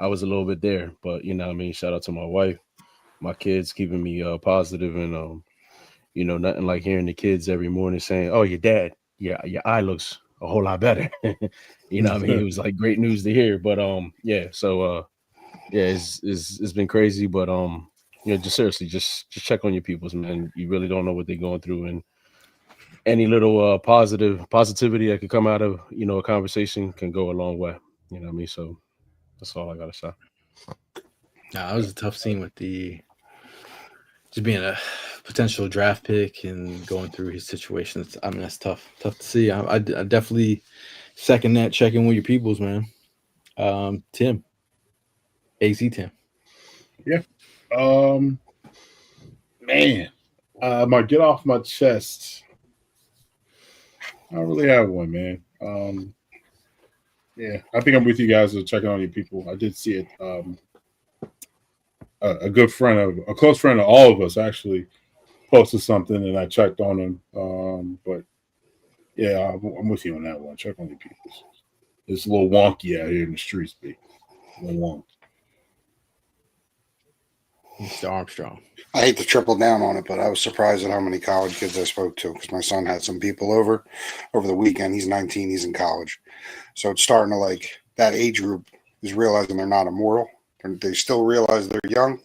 was a little bit there, but shout out to my wife, my kids keeping me positive, and nothing like hearing the kids every morning saying, "Oh, your dad, your eye looks a whole lot better." It was like great news to hear. But it's been crazy, but just seriously, just check on your peoples, man. You really don't know what they're going through, and any little positivity that could come out of a conversation can go a long way. So that's all I gotta say. It was a tough scene with just being a potential draft pick and going through his situation. That's tough to see. I definitely second that. Checking with your peoples, man. Tim, AZ Tim. Yeah. Man, my get off my chest. I don't really have one, man. Yeah, I think I'm with you guys with checking on your people. I did see it a good friend of a close friend of all of us actually posted something, and I checked on him. But yeah, I'm with you on that one. Check on your people. It's a little wonky out here in the streets, B. A little wonky. Mr. Armstrong. I hate to triple down on it, but I was surprised at how many college kids I spoke to because my son had some people over the weekend. He's 19, he's in college. So it's starting to like that age group is realizing they're not immortal. They still realize they're young,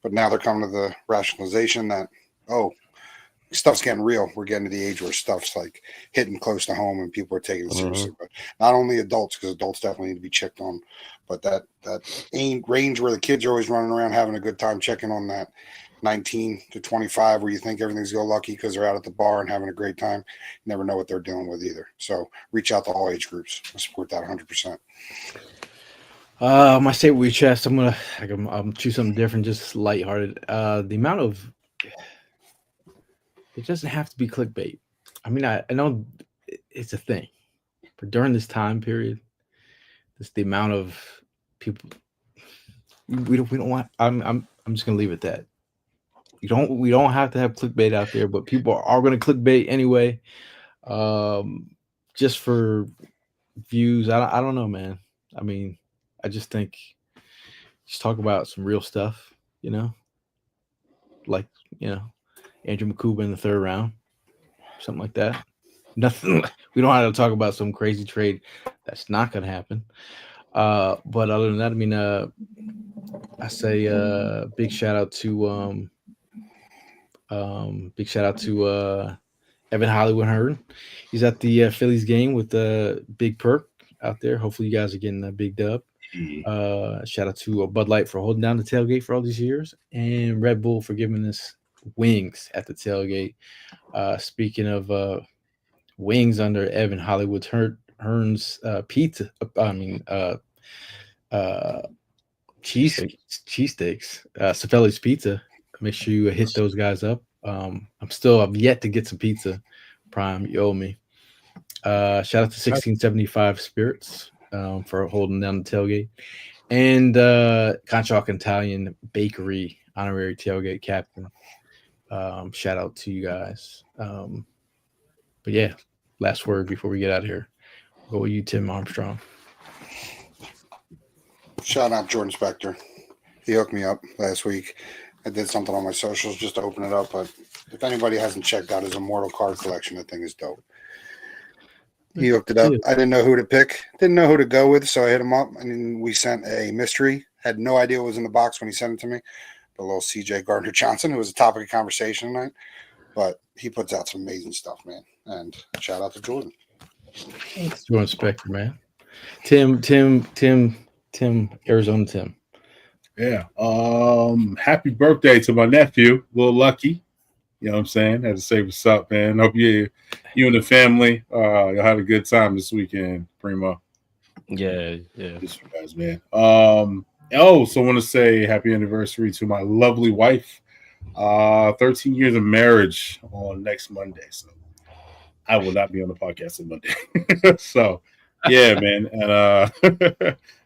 but now they're coming to the rationalization that, oh, stuff's getting real. We're getting to the age where stuff's like hitting close to home and people are taking it seriously. But not only adults, because adults definitely need to be checked on, but that range where the kids are always running around having a good time, checking on that 19 to 25 where you think everything's go lucky because they're out at the bar and having a great time. You never know what they're dealing with either. So reach out to all age groups. I support that 100%. My say we chest. I'm choose something different, just lighthearted. The amount of it doesn't have to be clickbait. I mean, I know it's a thing, but during this time period, just the amount of people we don't want. I'm just gonna leave it at that. We don't have to have clickbait out there, but people are going to clickbait anyway, just for views. I don't know, man. I mean, I just think just talk about some real stuff, like Andrew Makuba in the third round, something like that. Nothing. We don't have to talk about some crazy trade that's not going to happen. But other than that, I mean, I say big shout out to Evan Hollywood Hearn. He's at the Phillies game with Big Perk out there. Hopefully, you guys are getting a big dub. Shout out to Bud Light for holding down the tailgate for all these years, and Red Bull for giving us wings at the tailgate. Speaking of wings under Evan Hollywood Hearn's pizza, cheesesteaks, Cifelli's Pizza. Make sure you hit those guys up. I've yet to get some pizza. Prime, you owe me. Shout out to 1675 Spirits for holding down the tailgate. And Conshock Italian Bakery honorary tailgate captain. Shout out to you guys. But yeah, last word before we get out of here. Go with you, Tim Armstrong. Shout out Jordan Spector. He hooked me up last week. I did something on my socials just to open it up, but if anybody hasn't checked out his Immortal card collection, that thing is dope. He hooked it up. I didn't know who to pick, didn't know who to go with, so I hit him up, and we sent a mystery. Had no idea what was in the box when he sent it to me. The little CJ Gardner Johnson, who was a topic of conversation tonight, but he puts out some amazing stuff, man. And shout out to Jordan. Thanks, Jordan Spector, man. Tim, Arizona Tim. Yeah. Happy birthday to my nephew, Lil Lucky. You know what I'm saying? Had to say what's up, man. Hope you and the family y'all had a good time this weekend, Primo. Yeah. Just you guys, man. So I want to say happy anniversary to my lovely wife. 13 years of marriage on next Monday. So I will not be on the podcast on Monday. So yeah, man.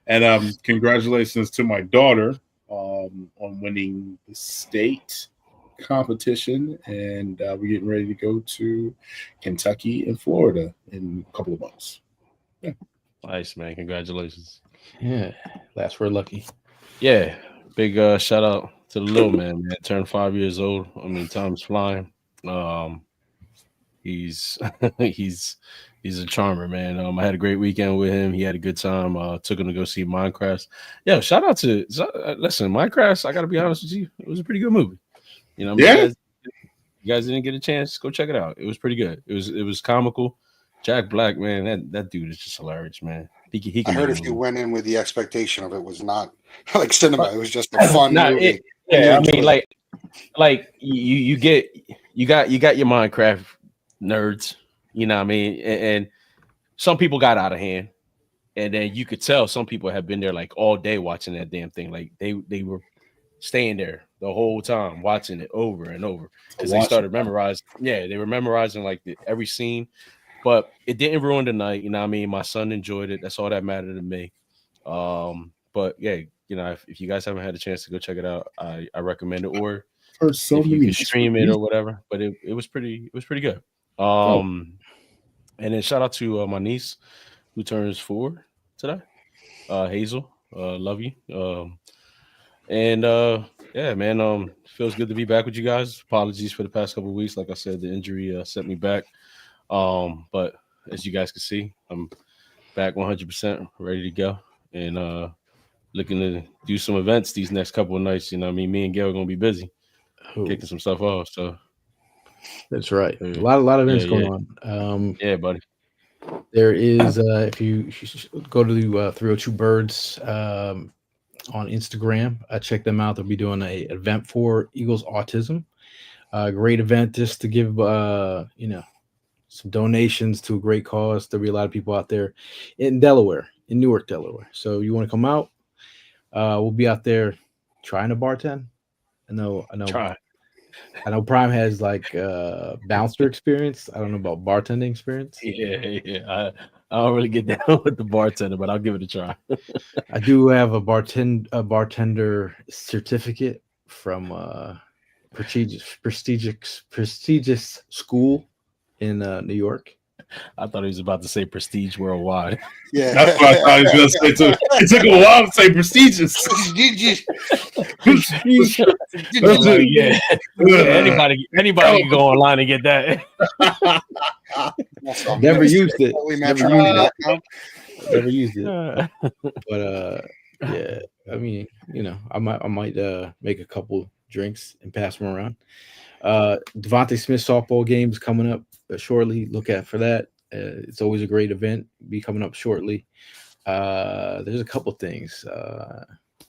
And congratulations to my daughter on winning the state competition, and we're getting ready to go to Kentucky and Florida in a couple of months. Yeah. Nice, man. Congratulations. Yeah. Last word, Lucky. Yeah. Big shout out to the little man, turned 5 years old. I mean, time's flying. He's he's a charmer, man. I had a great weekend with him. He had a good time. Took him to go see Minecraft. Yeah, shout out to listen, Minecraft. I gotta be honest with you, it was a pretty good movie. You know, yeah. You guys didn't get a chance, go check it out. It was pretty good. It was comical. Jack Black, man, that dude is just hilarious, man. He I heard if you went in with the expectation of it was not like cinema, it was just a fun movie. I mean, like you got your Minecraft nerds, you know what I mean? And some people got out of hand, and then you could tell some people have been there like all day watching that damn thing. Like they were staying there the whole time watching it over and over because they started memorizing. Yeah, they were memorizing like every scene, but it didn't ruin the night. You know what I mean? My son enjoyed it. That's all that mattered to me. But yeah, if you guys haven't had a chance to go check it out, I recommend it. Or Heard so if you many can stream it or whatever. But it was pretty good. And then shout out to my niece who turns 4 today, Hazel. Love you. Yeah, man. Feels good to be back with you guys. Apologies for the past couple of weeks. Like I said, the injury sent me back. But as you guys can see, I'm back 100%, ready to go, and looking to do some events these next couple of nights. You know, me and Gail are gonna be busy kicking some stuff off. So that's right. A lot of events going on. Yeah, buddy. There is if you go to 302 Birds on Instagram, check them out. They'll be doing an event for Eagles Autism. Great event just to give some donations to a great cause. There'll be a lot of people out there in Newark, Delaware. So you want to come out? We'll be out there trying to bartend. I know. Try. I know Prime has like bouncer experience. I don't know about bartending experience. Yeah. I don't really get down with the bartender, but I'll give it a try. I do have a bartender certificate from prestigious school in New York. I thought he was about to say prestige worldwide. Yeah, that's what I thought he was going to say. It took a while to say prestigious. Yeah. Anybody can go online and get that. Never used it. Never used it. But yeah, I mean, I might make a couple drinks and pass them around. Devontae Smith softball game is coming up shortly. Look out for that. It's always a great event. Be coming up shortly. There's a couple things.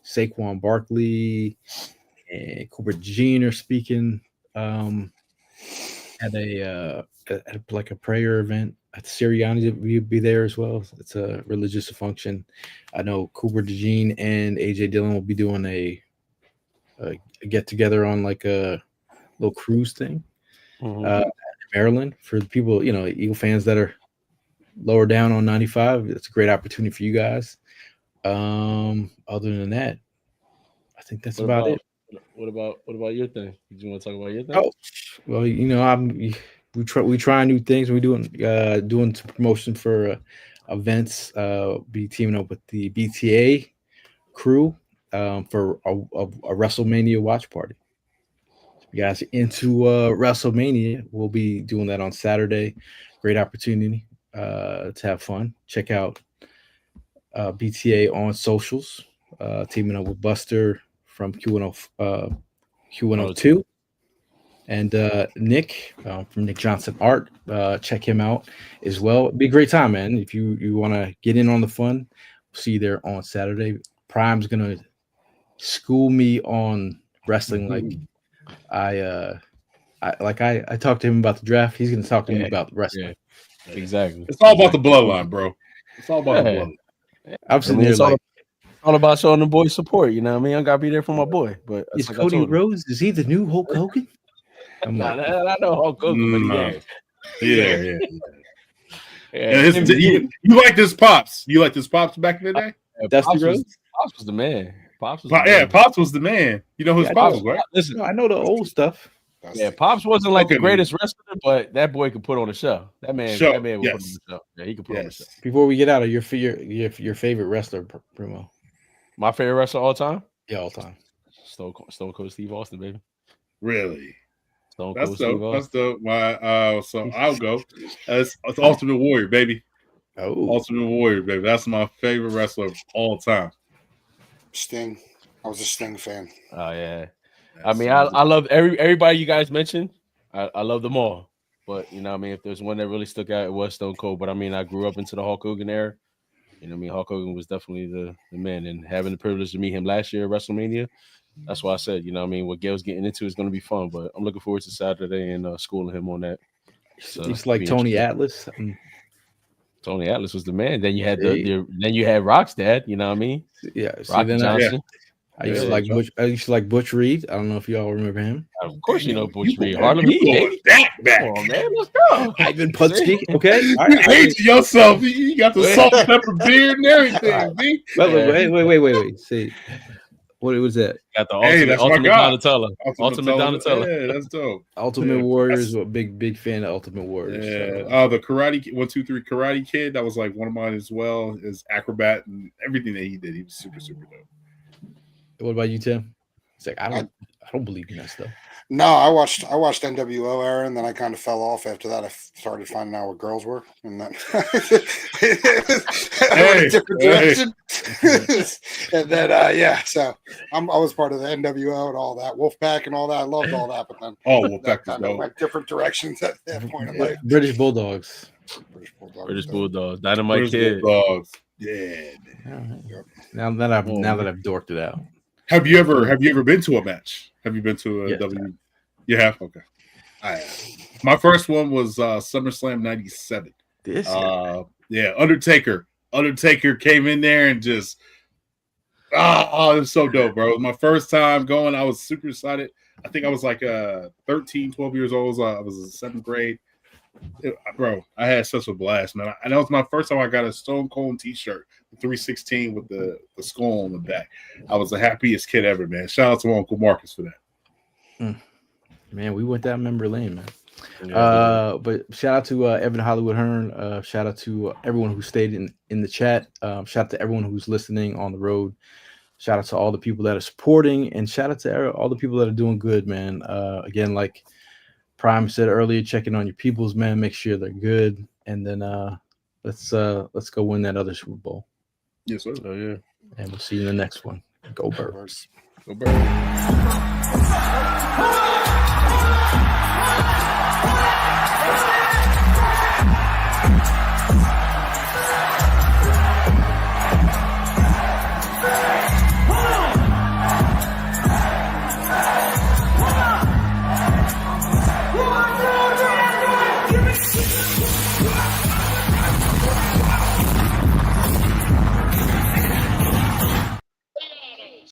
Saquon Barkley and Cooper Jean are speaking at a prayer event at Sirianni. Will be there as well. It's a religious function. I know Cooper Jean and AJ Dillon will be doing a get together on like a little cruise thing. Maryland for the people, Eagle fans that are lower down on 95. It's a great opportunity for you guys. Other than that, I think that's about it. What about your thing? Did you want to talk about your thing? Oh, well, we try new things. We're doing some promotion for events. Be teaming up with the BTA crew for a WrestleMania watch party. You guys into WrestleMania? We'll be doing that on Saturday. Great opportunity to have fun. Check out BTA on socials. Teaming up with Buster from Q102 and Nick from Nick Johnson Art. Check him out as well. It'd be a great time, man. If you want to get in on the fun, we'll see you there on Saturday. Prime's gonna school me on wrestling like I talked to him about the draft. He's going to talk to me about wrestling. Yeah, exactly. It's all about the bloodline, bro. It's all about the bloodline. I'm sitting there all about showing the boys support. You know what I mean? I got to be there for my boy. But is Cody Rhodes? Is he the new Hulk Hogan? I know Hulk Hogan, but yeah. You like this Pops? You like this Pops back in the day? Dusty Rhodes? Pops was the man. Pops was the man. You know who's Pops, right? Listen, I know the old stuff. Yeah, Pops wasn't like the greatest wrestler, but that boy could put on a show. That man would put on a show. Yeah, he could put on a show. Before we get out of your favorite wrestler, Primo. My favorite wrestler all time? Yeah, all time. Stone Cold Steve Austin, baby. Really? Stone Cold Steve Austin. That's dope. So I'll go. It's Ultimate Warrior, baby. Oh, Ultimate Warrior, baby. That's my favorite wrestler of all time. Sting. I was a Sting fan. Oh yeah. I mean, I love everybody you guys mentioned. I love them all. But you know what I mean, if there's one that really stuck out, it was Stone Cold. But I mean, I grew up into the Hulk Hogan era. You know what I mean? Hulk Hogan was definitely the man. And having the privilege to meet him last year at WrestleMania, that's why I said, you know what I mean, what Gail's getting into is gonna be fun. But I'm looking forward to Saturday and schooling him on that. So it's like Tony Atlas. Tony Atlas was the man. Then you had then you had Rock's dad, you know what I mean? Yeah. Rocky Johnson. I used to like Butch Reed. I don't know if y'all remember him. Of course, you know Butch Reed. Harlem Heat, baby. That back. Come on, man. Let's go. Ivan Putski. Okay. You hate yourself. You got the salt and pepper beard and everything. Wait. See, What was that? Got the Hey, that's my ultimate guy. Donatello. Ultimate Donatello. Yeah, that's dope. Ultimate Yeah, Warriors. that's- A big fan of Ultimate Warriors. Yeah. So. The Karate 1, 2, 3 Karate Kid. That was like one of mine as well. His acrobat and everything that he did. He was super dope. What about you, Tim? It's like I don't believe in that stuff. No, I watched NWO era, and then I kind of fell off after that. I started finding out what girls were, and then I went a different direction. And then so I was part of the NWO and all that, Wolfpack and all that. I loved all that, but then Wolfpack that was kind of dope. went different directions at that point in life. British Bulldogs. British Bulldogs. Dynamite British Kid. Bulldogs. Yeah. Now that I've dorked it out. Have you ever been to a match? Have you been to a Yes, W? You have? Okay. I have. My first one was SummerSlam '97. This Undertaker. Undertaker came in there and just it was so dope, bro. It was my first time going. I was super excited. I think I was like 13, 12 years old. I was in 7th grade. Bro, I had such a blast, man. And that was my first time I got a Stone Cold t-shirt, the 316 with the skull on the back. I was the happiest kid ever, man. Shout out to my Uncle Marcus for that. Man, we went down memory lane, man. Yeah, but shout out to Evan Hollywood Hearn. Shout out to everyone who stayed in the chat. Shout out to everyone who's listening on the road. Shout out to all the people that are supporting, and shout out to all the people that are doing good, man. Again, like Prime said earlier, checking on your peoples, man. Make sure they're good, and then let's go win that other Super Bowl. Yes, sir. Oh yeah, and we'll see you in the next one. Go Birds. Go Birds. Give me